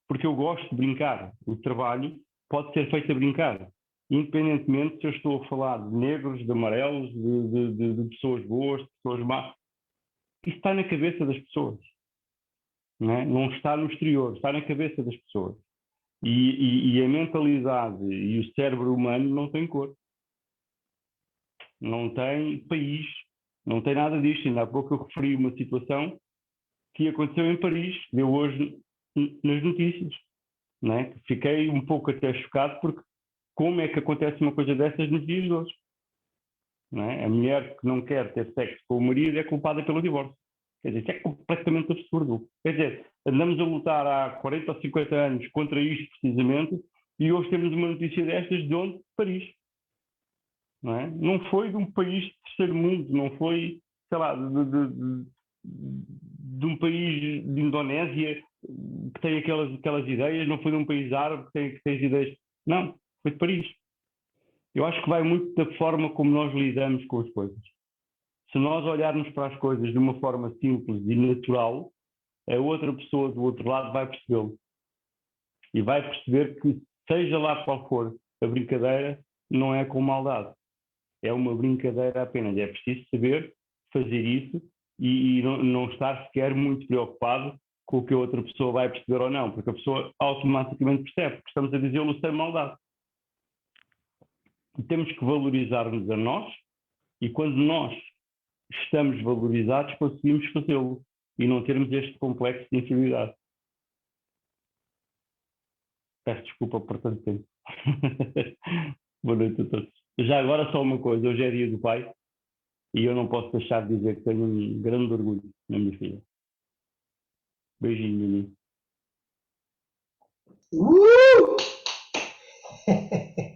Porque eu gosto de brincar. O trabalho pode ser feito a brincar. Independentemente se eu estou a falar de negros, de amarelos, de pessoas boas, de pessoas más. Isso está na cabeça das pessoas. Não é? Não está no exterior, está na cabeça das pessoas. E a mentalidade e o cérebro humano não tem cor. Não tem país, não tem nada disto. Ainda há pouco eu referi uma situação que aconteceu em Paris, que deu hoje nas notícias. Não é? Fiquei um pouco até chocado porque como é que acontece uma coisa dessas nos dias de hoje? Não é? A mulher que não quer ter sexo com o marido é culpada pelo divórcio. Quer dizer, isso é completamente absurdo. Quer dizer, andamos a lutar há 40 ou 50 anos contra isto precisamente e hoje temos uma notícia destas de onde? Paris. Não é? Não foi de um país de terceiro mundo, não foi, sei lá, de um país de Indonésia que tem aquelas ideias, não foi de um país árabe que tem as ideias. Não, foi de Paris. Eu acho que vai muito da forma como nós lidamos com as coisas. Se nós olharmos para as coisas de uma forma simples e natural, a outra pessoa do outro lado vai percebê-lo. E vai perceber que, seja lá qual for a brincadeira, não é com maldade. É uma brincadeira apenas. É preciso saber fazer isso e não estar sequer muito preocupado com o que a outra pessoa vai perceber ou não, porque a pessoa automaticamente percebe, porque estamos a dizê-lo sem maldade. E temos que valorizar-nos a nós e quando nós estamos valorizados, conseguimos fazê-lo e não termos este complexo de inferioridade. Peço desculpa por tanto tempo. Boa noite a todos. Já agora só uma coisa, hoje é dia do pai e eu não posso deixar de dizer que tenho um grande orgulho na minha filha. Beijinho, menino.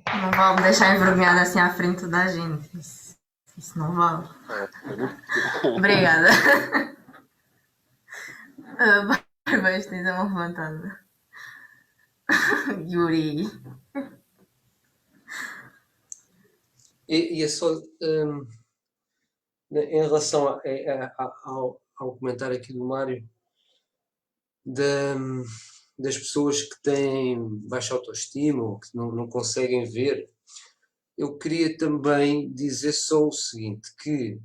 Não vale me deixar envergonhada assim à frente da gente. Isso não vale. Obrigada. Barbas, tens a mão levantada. Yuri. E é só em relação ao comentário aqui do Mário das pessoas que têm baixa autoestima ou que não conseguem ver, eu queria também dizer só o seguinte, que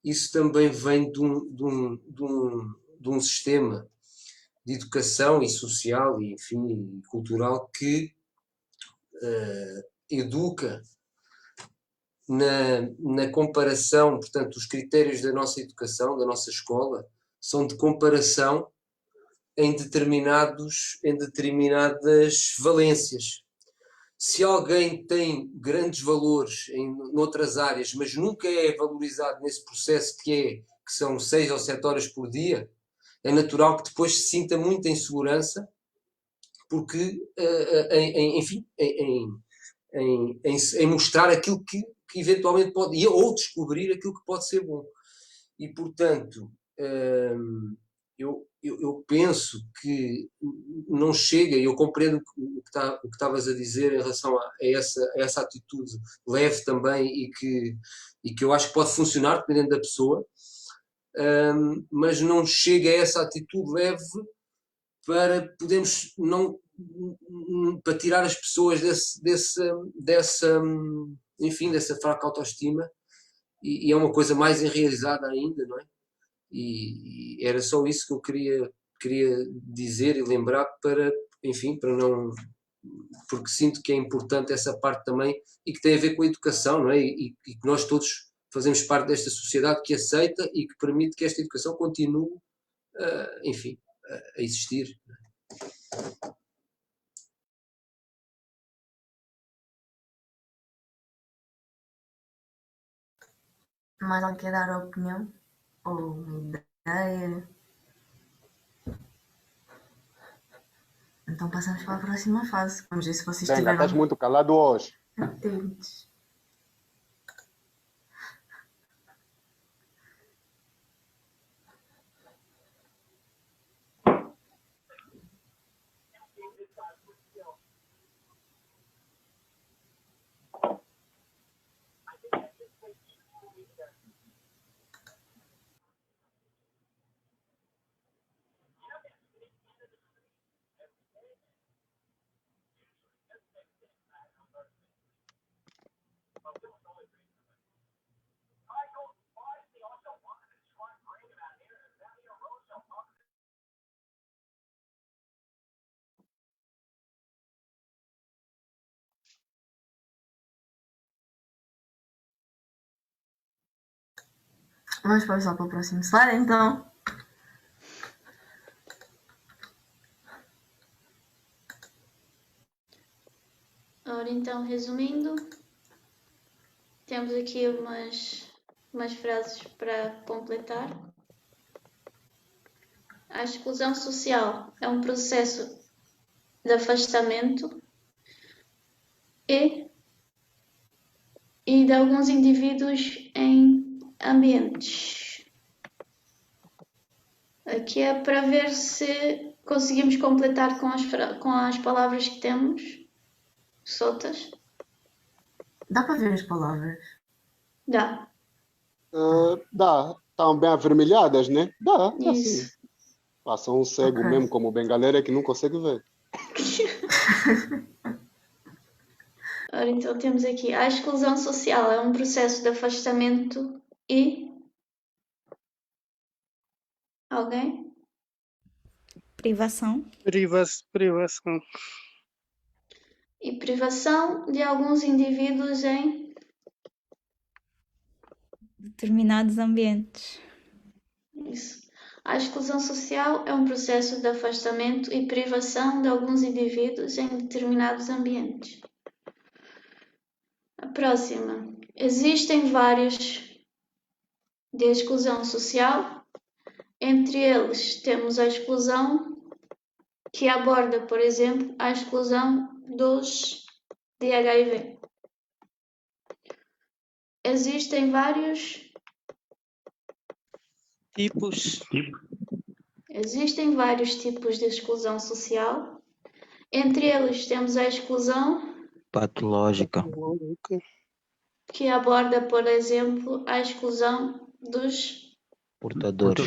isso também vem de um sistema de educação e social e, enfim, cultural que educa na comparação, portanto, os critérios da nossa educação, da nossa escola, são de comparação em determinadas valências. Se alguém tem grandes valores noutras áreas, mas nunca é valorizado nesse processo que que são 6 ou 7 horas por dia, é natural que depois se sinta muita insegurança, porque, enfim, em mostrar aquilo que eventualmente pode, ou descobrir aquilo que pode ser bom. E, portanto, eu penso que não chega, e eu compreendo o que estavas a dizer em relação a essa atitude leve também e que eu acho que pode funcionar dependendo da pessoa, mas não chega a essa atitude leve para podermos não para tirar as pessoas enfim, dessa fraca autoestima, e é uma coisa mais enraizada ainda, não é? E era só isso que eu queria dizer e lembrar para, enfim, para não, porque sinto que é importante essa parte também e que tem a ver com a educação, não é? E que nós todos fazemos parte desta sociedade que aceita e que permite que esta educação continue, enfim, a existir. Mais alguém quer dar a opinião? Ou uma ideia? Então passamos para a próxima fase. Vamos ver se vocês Benga, tiveram. estás muito calado hoje. Atentos. Vamos passar para o próximo slide, então. Ora, então, resumindo, temos aqui umas frases para completar. A exclusão social é um processo de afastamento e de alguns indivíduos em ambientes. Aqui é para ver se conseguimos completar com as palavras que temos soltas. Dá para ver as palavras? Dá. Dá. Estão bem avermelhadas, né? Dá sim. Isso. Passa um cego Ok. mesmo como o bengaleiro que não consegue ver. Ora, então temos aqui a exclusão social é um processo de afastamento e alguém? Privação. Privação. E privação de alguns indivíduos em Determinados ambientes. isso. A exclusão social é um processo de afastamento e privação de alguns indivíduos em determinados ambientes. A próxima. Existem vários de exclusão social. Entre eles temos a exclusão que aborda, por exemplo, a exclusão dos de HIV. Existem vários Tipos. Existem vários tipos de exclusão social. Entre eles temos a exclusão patológica, que aborda, por exemplo, a exclusão dos portadores,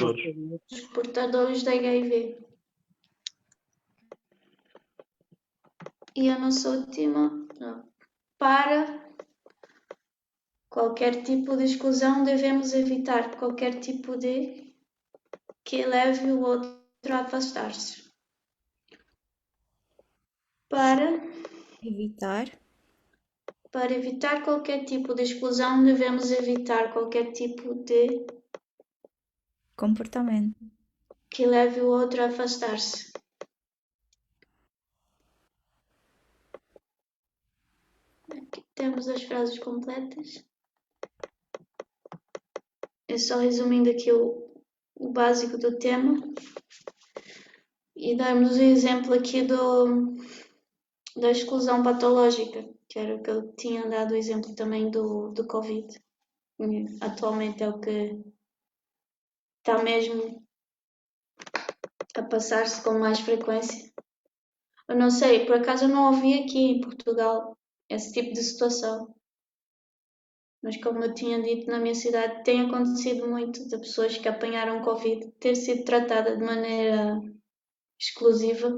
portadores de HIV. E a nossa última, para qualquer tipo de exclusão, devemos evitar qualquer tipo de que leve o outro a afastar-se. Para evitar qualquer tipo de exclusão, devemos evitar qualquer tipo de Comportamento. que leve o outro a afastar-se. Aqui temos as frases completas. só resumindo aqui o básico do tema e darmos o exemplo aqui da exclusão patológica, que era o que eu tinha dado o exemplo também do Covid. Atualmente é o que está mesmo a passar-se com mais frequência. Eu não sei, por acaso eu não ouvi aqui em Portugal esse tipo de situação. Mas como eu tinha dito, na minha cidade tem acontecido muito de pessoas que apanharam Covid ter sido tratada de maneira exclusiva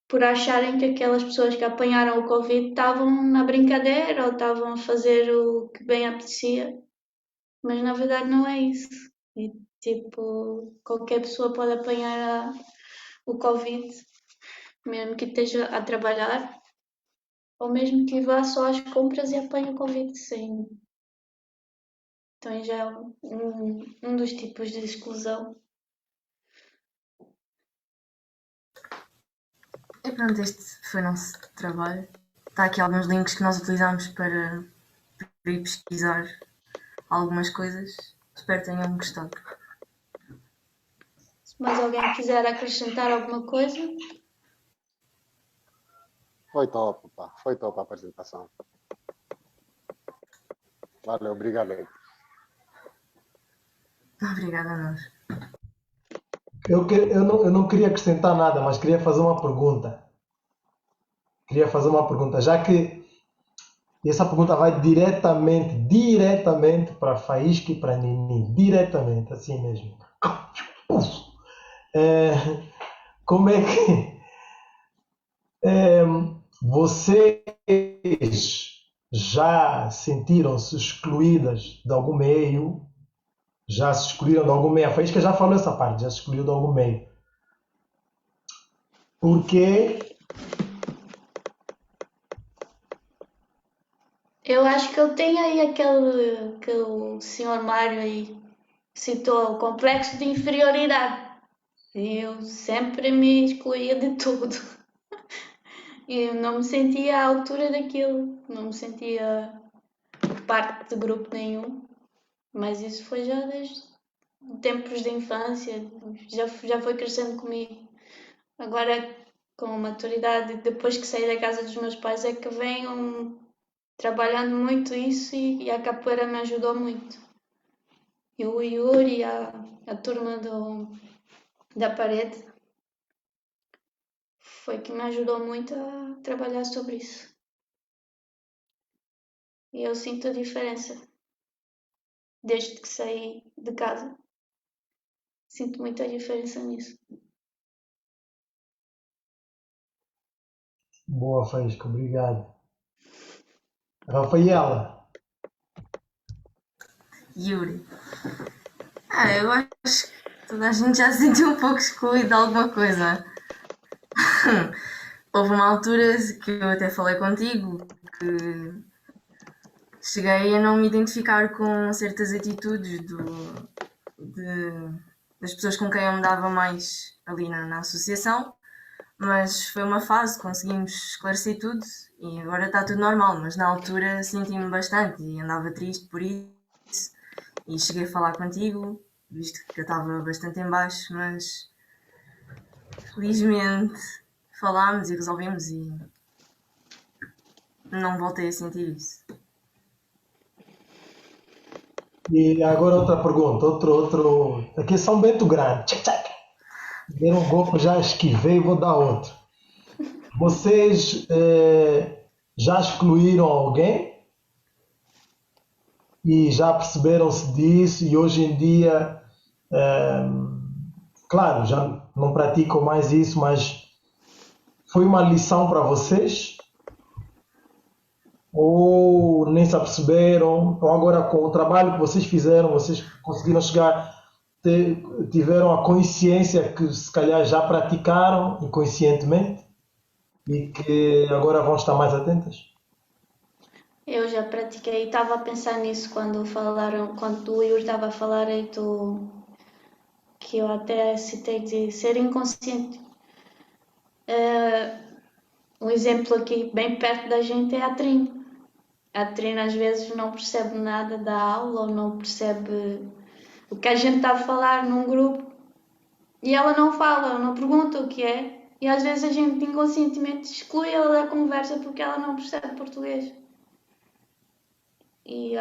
por acharem que aquelas pessoas que apanharam o Covid estavam na brincadeira ou estavam a fazer o que bem apetecia. Mas na verdade não é isso. E, tipo, qualquer pessoa pode apanhar o Covid, mesmo que esteja a trabalhar, ou mesmo que vá só às compras e apanhe o Covid sem. Então já é um dos tipos de exclusão. E pronto, este foi o nosso trabalho. Está aqui alguns links que nós utilizamos para ir pesquisar algumas coisas. Espero que tenham gostado. Se mais alguém quiser acrescentar alguma coisa, Foi top, pá. Foi top a apresentação. Valeu, obrigado. Obrigada a nós. Eu não queria acrescentar nada, mas queria fazer uma pergunta. Já que essa pergunta vai diretamente para a Faísca e para a Nini. Diretamente, assim mesmo. É, como é que vocês já sentiram-se excluídas de algum meio? Já se excluíram de algum meio? A Faísca já falou essa parte, já se excluiu de algum meio. Porque eu acho que ele tem aí aquele que o senhor Mário aí citou, o complexo de inferioridade. Eu sempre me excluía de tudo. Eu não me sentia à altura daquilo, não me sentia parte de grupo nenhum. Mas isso foi já desde tempos de infância, já foi crescendo comigo. Agora, com a maturidade, depois que saí da casa dos meus pais, é que venho trabalhando muito isso e a capoeira me ajudou muito. E o Yuri e a turma da parede foi que me ajudou muito a trabalhar sobre isso. E eu sinto a diferença. Desde que saí de casa, sinto muita diferença nisso. boa, Faísca, obrigado. Rafaela, Yuri. Eu acho que toda a gente já se sentiu um pouco excluído de alguma coisa. Houve uma altura que eu até falei contigo que cheguei a não me identificar com certas atitudes das pessoas com quem eu me dava mais ali na associação, mas foi uma fase, conseguimos esclarecer tudo e agora está tudo normal, mas na altura senti-me bastante e andava triste por isso e cheguei a falar contigo, visto que eu estava bastante em baixo, mas felizmente falámos e resolvemos e não voltei a sentir isso. e agora outra pergunta, aqui é São Bento Grande, tchac, tchac. Deram um golpe, já esquivei e vou dar outro. Vocês já excluíram alguém e já perceberam-se disso e hoje em dia, claro, já não praticam mais isso, mas foi uma lição para vocês? Ou nem se aperceberam? Ou agora com o trabalho que vocês fizeram, vocês conseguiram chegar, tiveram a consciência que se calhar já praticaram inconscientemente e que agora vão estar mais atentas? Eu já pratiquei, estava a pensar nisso quando o Yuri estava a falar aí que eu até citei de ser inconsciente. Um exemplo aqui bem perto da gente é a Trina. A Trina às vezes não percebe nada da aula ou não percebe o que a gente está a falar num grupo e ela não fala, não pergunta o que é, e às vezes a gente inconscientemente exclui ela da conversa porque ela não percebe português. E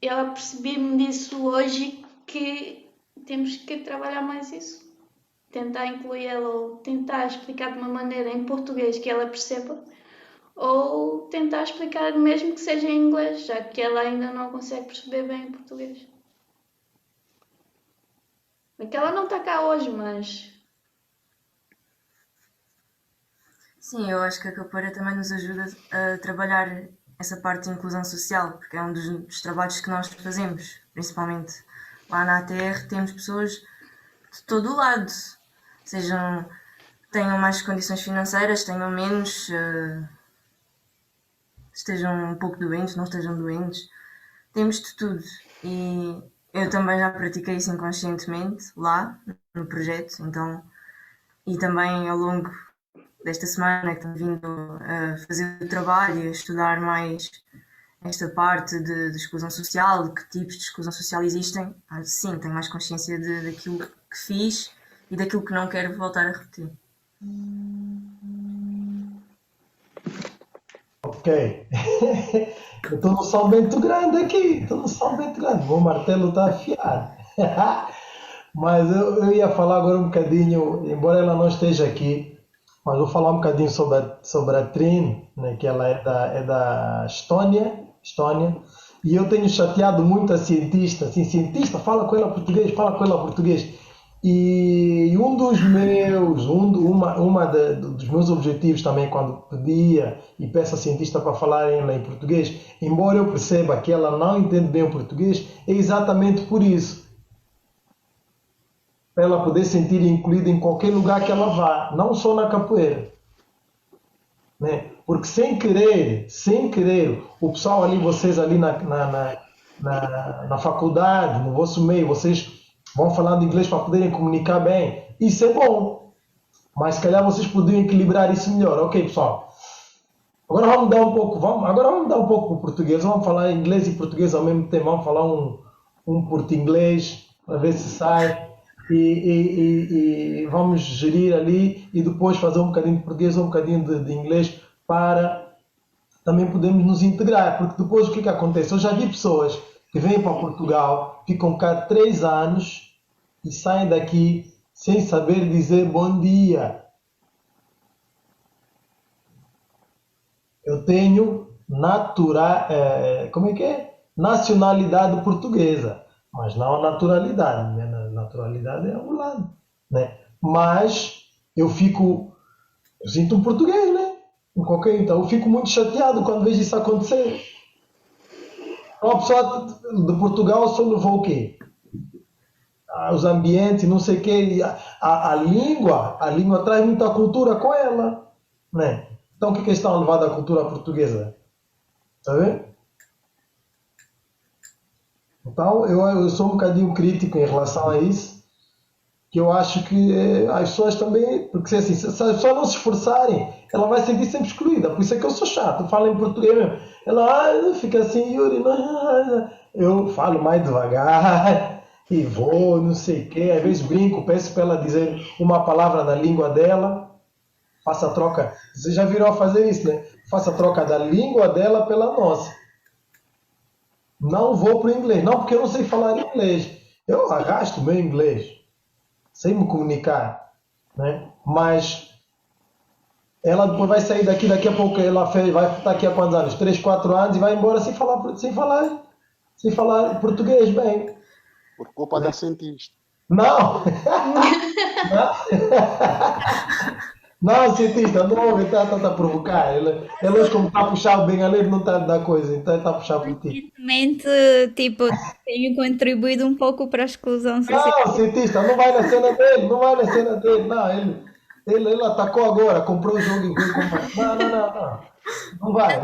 eu apercebi-me disso hoje, que temos que trabalhar mais isso. Tentar incluir ela ou tentar explicar de uma maneira em português que ela perceba, ou tentar explicar mesmo que seja em inglês, já que ela ainda não consegue perceber bem em português. É que ela não está cá hoje, mas Sim, eu acho que a Capoeira também nos ajuda a trabalhar essa parte de inclusão social, porque é um dos trabalhos que nós fazemos, principalmente lá na ATR, temos pessoas de todo o lado, sejam, tenham mais condições financeiras, tenham menos, estejam um pouco doentes, não estejam doentes, temos de tudo. E eu também já pratiquei isso inconscientemente lá no projeto, então, e também ao longo desta semana que tenho vindo a fazer o trabalho e a estudar mais esta parte de exclusão social, de que tipos de exclusão social existem, sim, tenho mais consciência daquilo que fiz e daquilo que não quero voltar a repetir. Ok. Eu estou no salvamento grande aqui, estou no salvamento grande. O meu martelo está afiado. Mas eu ia falar agora um bocadinho, embora ela não esteja aqui, mas vou falar um bocadinho sobre a Trin, né, que ela é da Estônia, e eu tenho chateado muito a cientista, assim, cientista, fala com ela português, fala com ela português. E um dos meus objetivos também, quando pedia e peço a cientista para falar ela em português, embora eu perceba que ela não entende bem o português, é exatamente por isso. Para ela poder sentir incluída em qualquer lugar que ela vá, não só na capoeira. Né? Porque sem querer, o pessoal ali, vocês ali na faculdade, no vosso meio, vocês vão falando inglês para poderem comunicar bem. Isso é bom. Mas se calhar vocês poderiam equilibrar isso melhor. Ok, pessoal. Agora vamos dar um pouco para o português. Vamos falar inglês e português ao mesmo tempo. Vamos falar um português para ver se sai. E vamos gerir ali e depois fazer um bocadinho de português, um bocadinho de inglês para também podermos nos integrar. Porque depois o que acontece? Eu já vi pessoas que vêm para Portugal, ficam cá 3 anos e saem daqui sem saber dizer bom dia. Eu tenho nacionalidade portuguesa, mas não a naturalidade. Minha naturalidade é angolana, né? Mas eu sinto um português, né? Então eu fico muito chateado quando vejo isso acontecer. Uma pessoa de Portugal só levou o quê? Os ambientes, não sei o quê. A língua traz muita cultura com ela, né? Então o que eles estão a levar da cultura portuguesa? Está vendo? Então eu sou um bocadinho crítico em relação a isso, que eu acho que as pessoas também, porque assim, se as pessoas não se esforçarem, ela vai se sentir sempre excluída. Por isso é que eu sou chato, eu falo em português mesmo. Ela fica assim, Yuri, não. Eu falo mais devagar e vou, não sei o quê. Às vezes brinco, peço para ela dizer uma palavra na língua dela, faço a troca. Vocês já viram a fazer isso, né? Faço a troca da língua dela pela nossa. Não vou para o inglês, não porque eu não sei falar inglês. Eu arrasto o meu inglês, sei me comunicar, né? Mas ela depois vai sair daqui a pouco, vai estar aqui há quantos anos? 3, 4 anos e vai embora sem falar português bem. Por culpa da cientista. Não! Não, cientista, não, ele está a provocar. Ele hoje, como está a puxar bem ali, ele não está a dar coisa, então ele está a puxar por ti. Recentemente, tipo, tenho contribuído um pouco para a exclusão social. Não, cientista, não vai na cena dele. Não, ele atacou agora, comprou o jogo e veio com... Não. Não vai.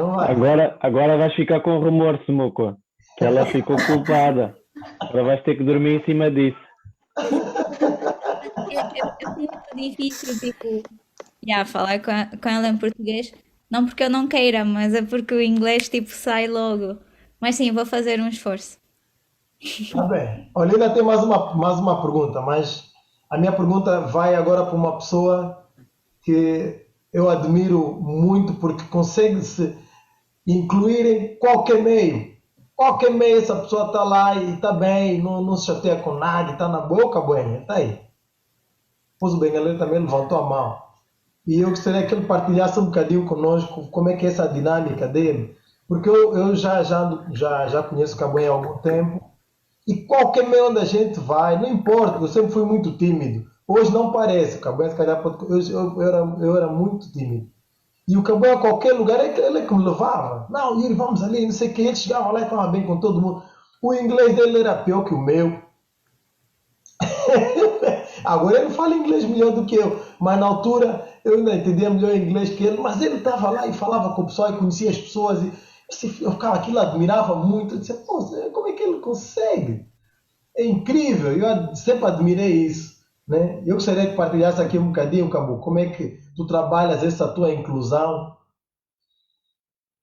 Agora vais ficar com remorso, Moco, que ela ficou culpada. Agora vais ter que dormir em cima disso. É muito difícil, tipo, falar com ela em português. Não porque eu não queira, mas é porque o inglês, tipo, sai logo. Mas sim, vou fazer um esforço. Tá bem. Olha, ainda tem mais uma pergunta, mas a minha pergunta vai agora para uma pessoa que eu admiro muito porque consegue se incluir em qualquer meio. Qualquer meio essa pessoa está lá e está bem, não se chateia com nada, está na boca, buena, está aí. Pois o Bengalê também levantou a mão. E eu gostaria que ele partilhasse um bocadinho conosco como é que é essa dinâmica dele. Porque eu já conheço o Cabanha há algum tempo. E qualquer meio onde a gente vai, não importa, eu sempre fui muito tímido. Hoje não parece, o Cabanha se calhar eu era muito tímido. E o Cabanha a qualquer lugar, ele é que me levava. Não, Yuri, vamos ali, não sei o que. Ele chegava lá e estava bem com todo mundo. O inglês dele era pior que o meu. Agora ele fala inglês melhor do que eu, mas na altura eu ainda entendia melhor inglês que ele, mas ele estava lá e falava com o pessoal e conhecia as pessoas e eu ficava aquilo, admirava muito, eu disse, pô, como é que ele consegue? É incrível, eu sempre admirei isso, né? Eu gostaria que partilhasse aqui um bocadinho, Cabo, como é que tu trabalhas essa tua inclusão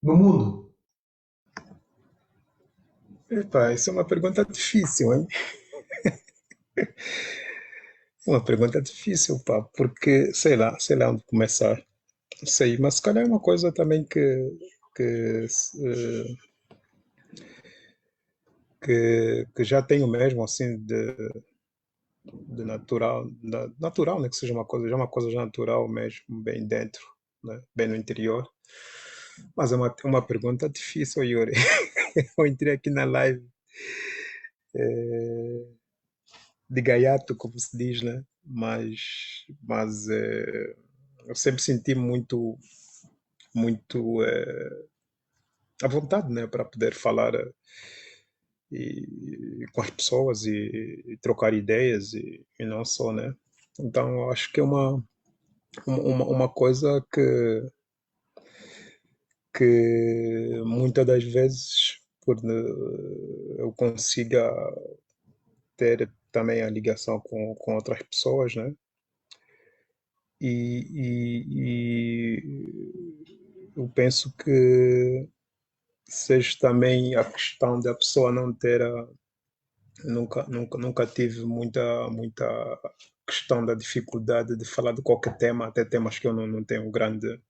no mundo? Epa, isso é uma pergunta difícil, hein? Uma pergunta difícil, pá, porque sei lá onde começar. Não sei, mas se calhar é uma coisa também que, eh, que já tenho mesmo, assim, de natural, natural, né? Que seja uma coisa, já uma coisa já natural mesmo, bem dentro, né? Bem no interior. Mas é uma pergunta difícil, Yuri. Eu entrei aqui na live de gaiato, como se diz, né? Mas eu sempre senti muito à vontade, né? Para poder falar com as pessoas e trocar ideias e não só, né? Então, eu acho que é uma coisa que muitas das vezes eu consiga ter também a ligação com outras pessoas, né? E eu penso que seja também a questão da pessoa não ter nunca tive muita questão da dificuldade de falar de qualquer tema, até temas que eu não tenho grande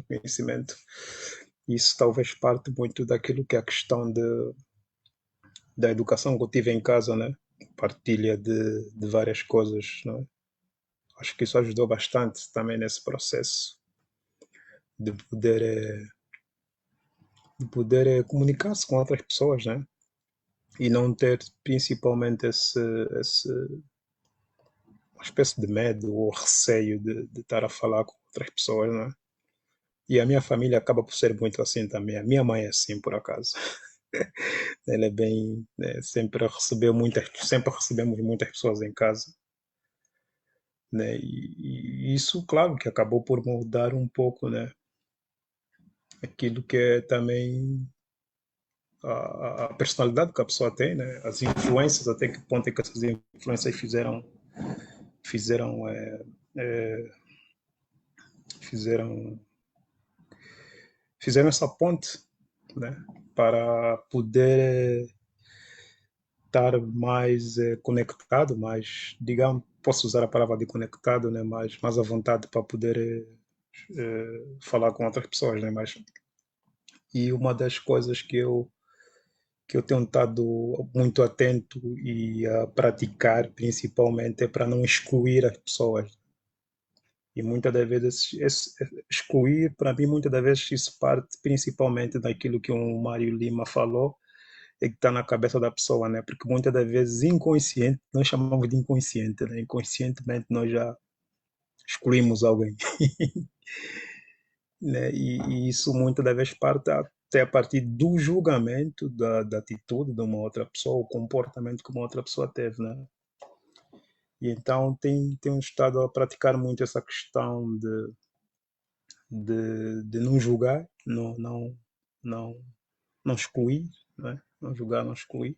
conhecimento. Isso talvez parte muito daquilo que é a questão da educação que eu tive em casa, né? Partilha de várias coisas, né? Acho que isso ajudou bastante também nesse processo de poder comunicar-se com outras pessoas, né? E não ter principalmente esse uma espécie de medo ou receio de estar a falar com outras pessoas, né? E a minha família acaba por ser muito assim também. A minha mãe é assim, por acaso. Ela é bem, né, sempre recebemos muitas pessoas em casa, né? E isso, claro, que acabou por mudar um pouco, né? Aquilo que é também a personalidade que a pessoa tem, né? As influências, até que ponto é que essas influências fizeram, é, fizeram, fizeram essa ponte, né? Para poder estar mais conectado, mais, digamos, posso usar a palavra de conectado, né? Mais à vontade para poder falar com outras pessoas, né? E uma das coisas que eu tenho estado muito atento e a praticar principalmente é para não excluir as pessoas. E muitas das vezes excluir, para mim, muitas das vezes isso parte principalmente daquilo que o Mário Lima falou, é que está na cabeça da pessoa, né? Porque muitas das vezes inconsciente, nós chamamos de inconsciente, né? Inconscientemente nós já excluímos alguém, né? E isso muitas das vezes parte até a partir do julgamento da atitude de uma outra pessoa, o comportamento que uma outra pessoa teve, né? E então tenho estado a praticar muito essa questão de não julgar, não, não excluir, né? Não julgar, não excluir.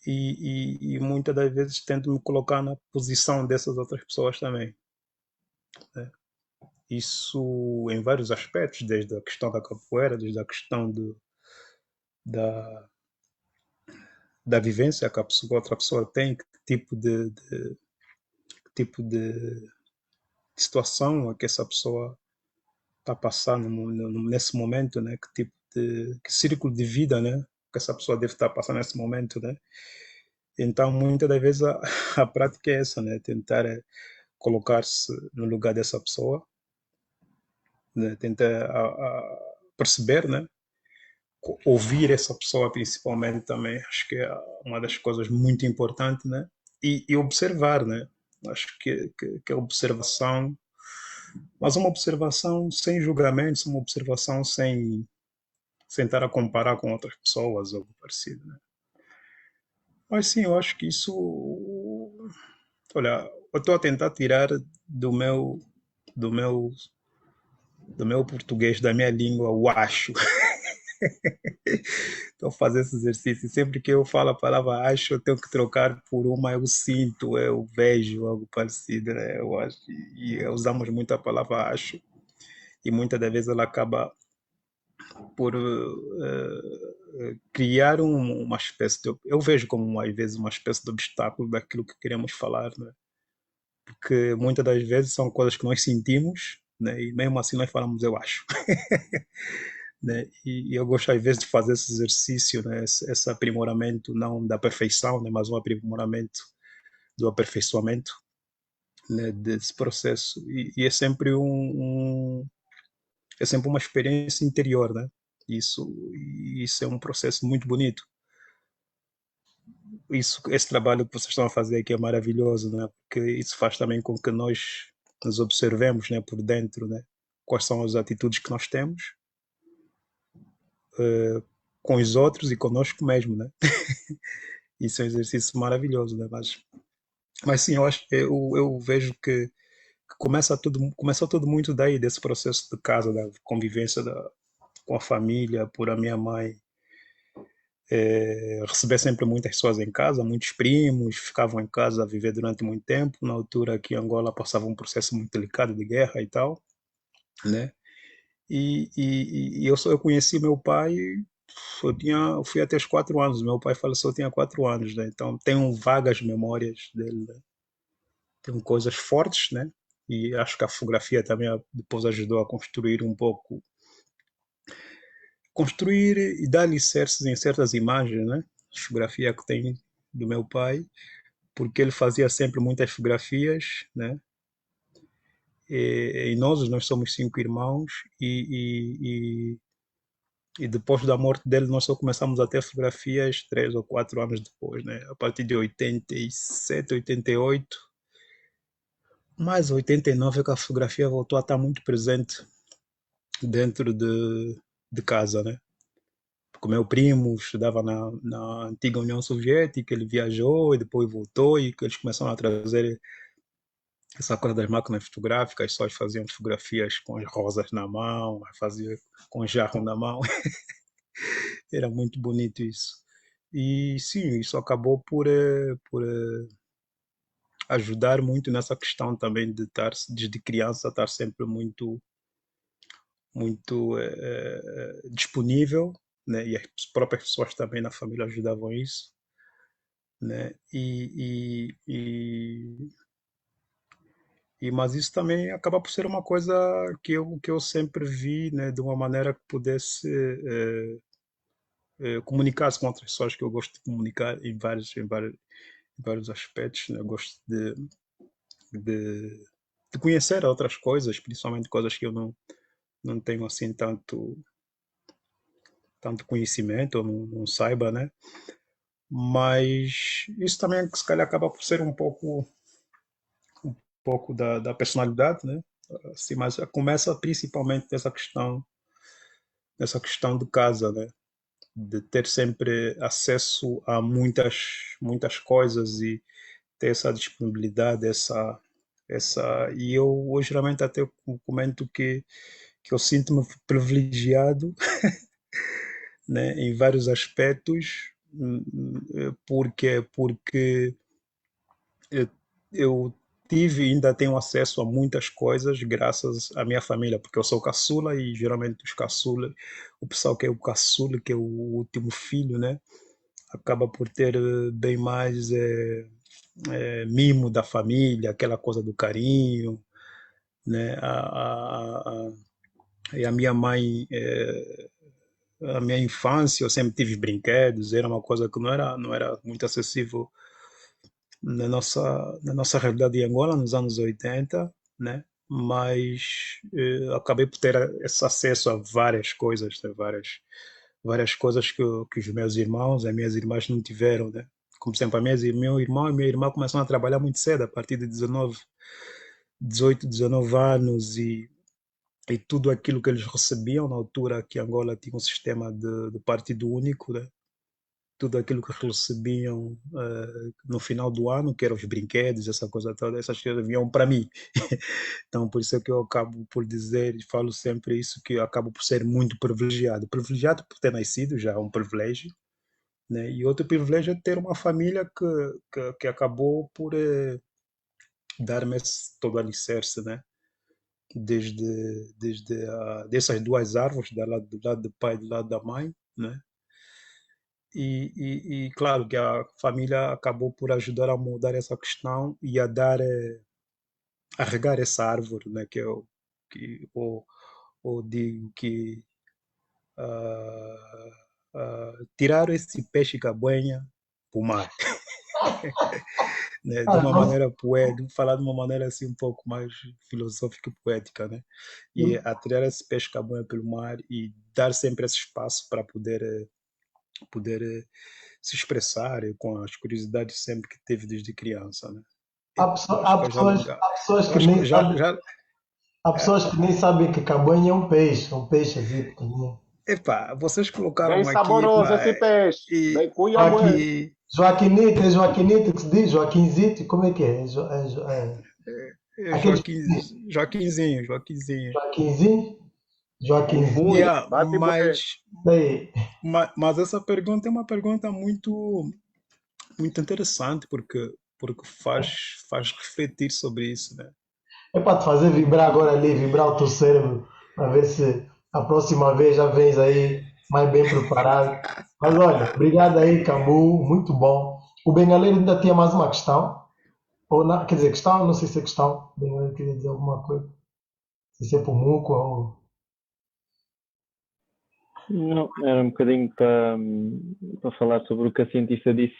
E muitas das vezes tento me colocar na posição dessas outras pessoas também, né? Isso em vários aspectos, desde a questão da capoeira, desde a questão da da vivência que outra pessoa tem, que tipo de situação que essa pessoa está passando nesse momento, né? Que tipo que círculo de vida, né? Que essa pessoa deve estar passando nesse momento, né? Então, muitas das vezes a prática é essa, né? Tentar colocar-se no lugar dessa pessoa, né? Tentar perceber, né? Ouvir essa pessoa principalmente também, acho que é uma das coisas muito importantes, né? E observar, né? Acho que a observação, mas uma observação sem julgamentos, uma observação sem estar a comparar com outras pessoas ou algo parecido, né? Mas sim, eu acho que isso, olha, eu estou a tentar tirar do meu, do meu, do meu português, da minha língua, o acho. Estou a fazer esse exercício. Sempre que eu falo a palavra acho, eu tenho que trocar por uma eu sinto, eu vejo, algo parecido, né? Eu acho. E usamos muito a palavra acho. E muitas das vezes ela acaba por criar uma espécie de. Eu vejo como, às vezes, uma espécie de obstáculo daquilo que queremos falar, né? Porque muitas das vezes são coisas que nós sentimos, né? E mesmo assim nós falamos eu acho. Né? E eu gosto às vezes de fazer esse exercício, né? Esse aprimoramento não da perfeição, né? Mas um aprimoramento do aperfeiçoamento, né? Desse processo e é sempre é sempre uma experiência interior, né? Isso é um processo muito bonito. Esse trabalho que vocês estão a fazer aqui é maravilhoso, né? Porque isso faz também com que nós nos observemos, né? Por dentro, né? Quais são as atitudes que nós temos com os outros e conosco mesmo, né? Isso é um exercício maravilhoso, né? Mas sim, eu acho, eu vejo que começou tudo muito daí, desse processo de casa, da convivência com a família, por a minha mãe receber sempre muitas pessoas em casa, muitos primos, ficavam em casa a viver durante muito tempo. Na altura que Angola passava um processo muito delicado de guerra e tal, né? E eu conheci meu pai, eu fui até os 4 anos. Meu pai faleceu, eu tinha 4 anos, né? Então tenho vagas memórias dele, né? Tenho coisas fortes, né? E acho que a fotografia também depois ajudou a construir um pouco, construir e dar alicerces em certas imagens, né? A fotografia que tenho do meu pai, porque ele fazia sempre muitas fotografias, né? E nós somos 5 irmãos e depois da morte dele nós só começamos a ter fotografias 3 ou 4 anos depois, né? A partir de 87, 88, mais 89 é que a fotografia voltou a estar muito presente dentro de casa, né? Porque o meu primo estudava na antiga União Soviética, ele viajou e depois voltou e que eles começaram a trazer essa coisa das máquinas fotográficas, as pessoas faziam fotografias com as rosas na mão, faziam com o jarro na mão. Era muito bonito isso. E sim, isso acabou por ajudar muito nessa questão também de estar, desde criança, estar sempre muito disponível, né? E as próprias pessoas também na família ajudavam isso, né? Mas isso também acaba por ser uma coisa que eu sempre vi, né? De uma maneira que pudesse comunicar-se com outras pessoas, que eu gosto de comunicar em vários aspectos, né? Eu gosto de, de conhecer outras coisas, principalmente coisas que eu não tenho assim tanto conhecimento, ou não saiba, né? Mas isso também, se calhar, acaba por ser um pouco da personalidade, né? Assim, mas começa principalmente nessa questão de casa, né? De ter sempre acesso a muitas coisas e ter essa disponibilidade, e eu hoje realmente até comento que eu sinto-me privilegiado, né, em vários aspectos, porque eu, eu tive e ainda tenho acesso a muitas coisas graças à minha família, porque eu sou caçula e geralmente os caçulas, o pessoal que é o caçula, que é o último filho, né, acaba por ter bem mais mimo da família, aquela coisa do carinho, né? E a minha mãe, a minha infância, eu sempre tive brinquedos, era uma coisa que não era muito acessível na nossa realidade em Angola, nos anos 80, né? Mas acabei por ter esse acesso a várias coisas, né? Várias coisas que os meus irmãos e minhas irmãs não tiveram, né? Como sempre, meu irmão e minha irmã começaram a trabalhar muito cedo, a partir de 18, 19 anos, e tudo aquilo que eles recebiam na altura que Angola tinha um sistema de partido único, né? Tudo aquilo que recebiam no final do ano, que eram os brinquedos, essa coisa toda, essas coisas vinham para mim. Então, por isso é que eu acabo por dizer e falo sempre isso, que eu acabo por ser muito privilegiado. Privilegiado por ter nascido, já é um privilégio, né? E outro privilégio é ter uma família que acabou por dar-me todo o alicerce, né? Dessas duas árvores, do lado do pai e do lado da mãe, né? E claro que a família acabou por ajudar a mudar essa questão e a dar, a regar essa árvore, né? Ou digo que tiraram esse peixe cabanha para o mar, né? De uma maneira poética, falar de uma maneira assim um pouco mais filosófica e poética, né? E a tirar esse peixe cabanha pelo mar e dar sempre esse espaço para poder se expressar com as curiosidades sempre que teve desde criança, né? Há pessoas que nem sabem, há pessoas que nem sabem que cabanha é um peixe assim pequenino. Epá, vocês Bem colocaram aqui, saboroso pá, esse peixe. e Bem cuia bueno. aqui Joaquinito, é Joaquinito que se diz, Joaquinzito, como é que é? Aquele Joaquinzinho. Joaquinzinho? Joaquinzinho, Yeah, Bate bueno. daí. mas essa pergunta é uma pergunta muito, muito interessante, porque faz refletir sobre isso, né? É para te fazer vibrar agora ali, vibrar o teu cérebro, para ver se a próxima vez já vens aí mais bem preparado. Mas olha, obrigado aí, Cambu, muito bom. O Bengaleiro ainda tinha mais uma questão, ou não, quer dizer, questão, não sei se é questão, o Bengaleiro queria dizer alguma coisa, não sei se é para o Muco ou... Não, era um bocadinho para falar sobre o que a cientista disse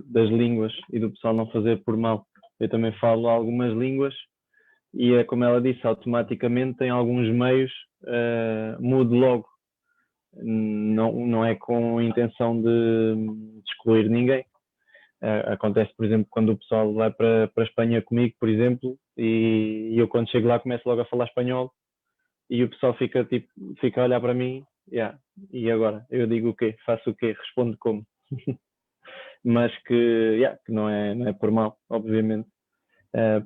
das línguas e do pessoal não fazer por mal. Eu também falo algumas línguas e é como ela disse, automaticamente em alguns meios mudo logo. Não é com a intenção de excluir ninguém. Acontece, por exemplo, quando o pessoal vai para a Espanha comigo, por exemplo, e eu quando chego lá começo logo a falar espanhol e o pessoal fica a olhar para mim, e agora? Eu digo o quê? Faço o quê? Respondo como? Mas que não é por mal, obviamente.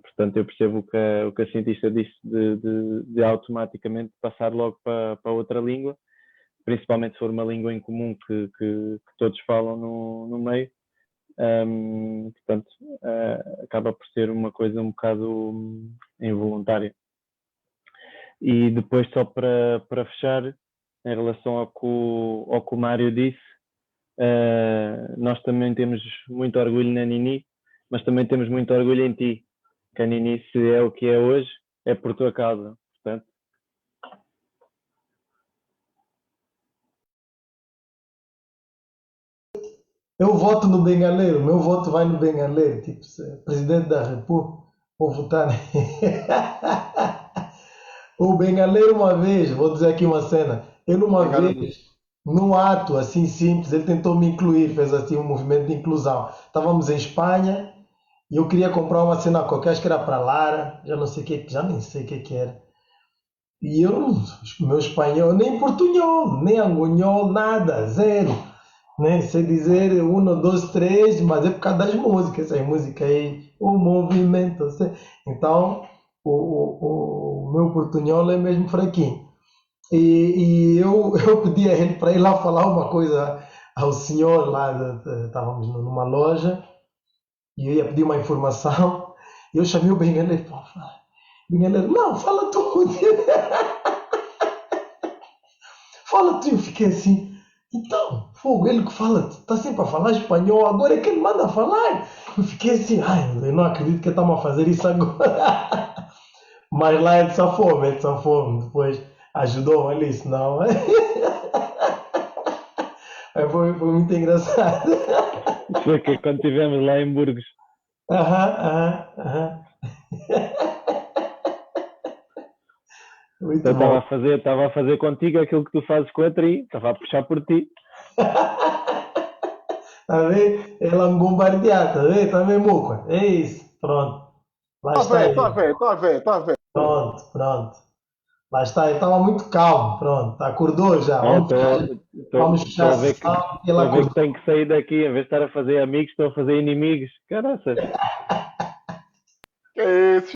Portanto, eu percebo o que a cientista disse de automaticamente passar logo para outra língua, principalmente se for uma língua em comum que todos falam no meio. Portanto, acaba por ser uma coisa um bocado involuntária. E depois, só para fechar, em relação ao que o Mário disse, nós também temos muito orgulho na Nini, mas também temos muito orgulho em ti, que a Nini, se é o que é hoje, é por tua causa. Portanto, Eu voto no Bengaleiro, meu voto vai no Bengaleiro, tipo, se é presidente da República, vou votar. O Bengaleiro uma vez, vou dizer aqui uma cena, ele uma Bengaleiro. vez, num ato assim simples, ele tentou me incluir, fez assim um movimento de inclusão. Estávamos em Espanha e eu queria comprar uma cena qualquer, acho que era para Lara, já não sei o que, já nem sei o que era. E eu, meu espanhol, nem portunhol, nem angonhol, nada, zero. Nem sei dizer um, dois, três, mas é por causa das músicas, essas músicas aí, o movimento. Então, o meu portunhol é mesmo fraquinho. E eu pedi a ele para ir lá falar uma coisa ao senhor lá, estávamos numa loja, e eu ia pedir uma informação, e eu chamei o Bengaleiro, Bengaleiro, não, fala tu. Fala tu, eu fiquei assim, Então, fogo, ele que fala, está sempre a falar espanhol, agora é que ele manda falar. Eu fiquei assim, ai, eu não acredito que estamos a fazer isso agora. Mas lá ele safou-me, depois ajudou ali, senão. Aí foi muito engraçado. Foi que quando estivemos lá em Burgos. Aham. Muito Então bom. estava a fazer contigo aquilo que tu fazes com a Tri, estava a puxar por ti. Tá vendo? Ela me bombardear, tá vendo? Tá vendo, Muca? É isso. Pronto. Lá Tá está vendo, ele. tá vendo. Pronto. Lá está ele. Estava muito calmo. Pronto. Acordou já. Vamos fechar Estou a a ver que, sessão e estou ela a ver que acordou. tenho que sair daqui, em vez de estar a fazer amigos, estou a fazer inimigos. Caraças. Que isso?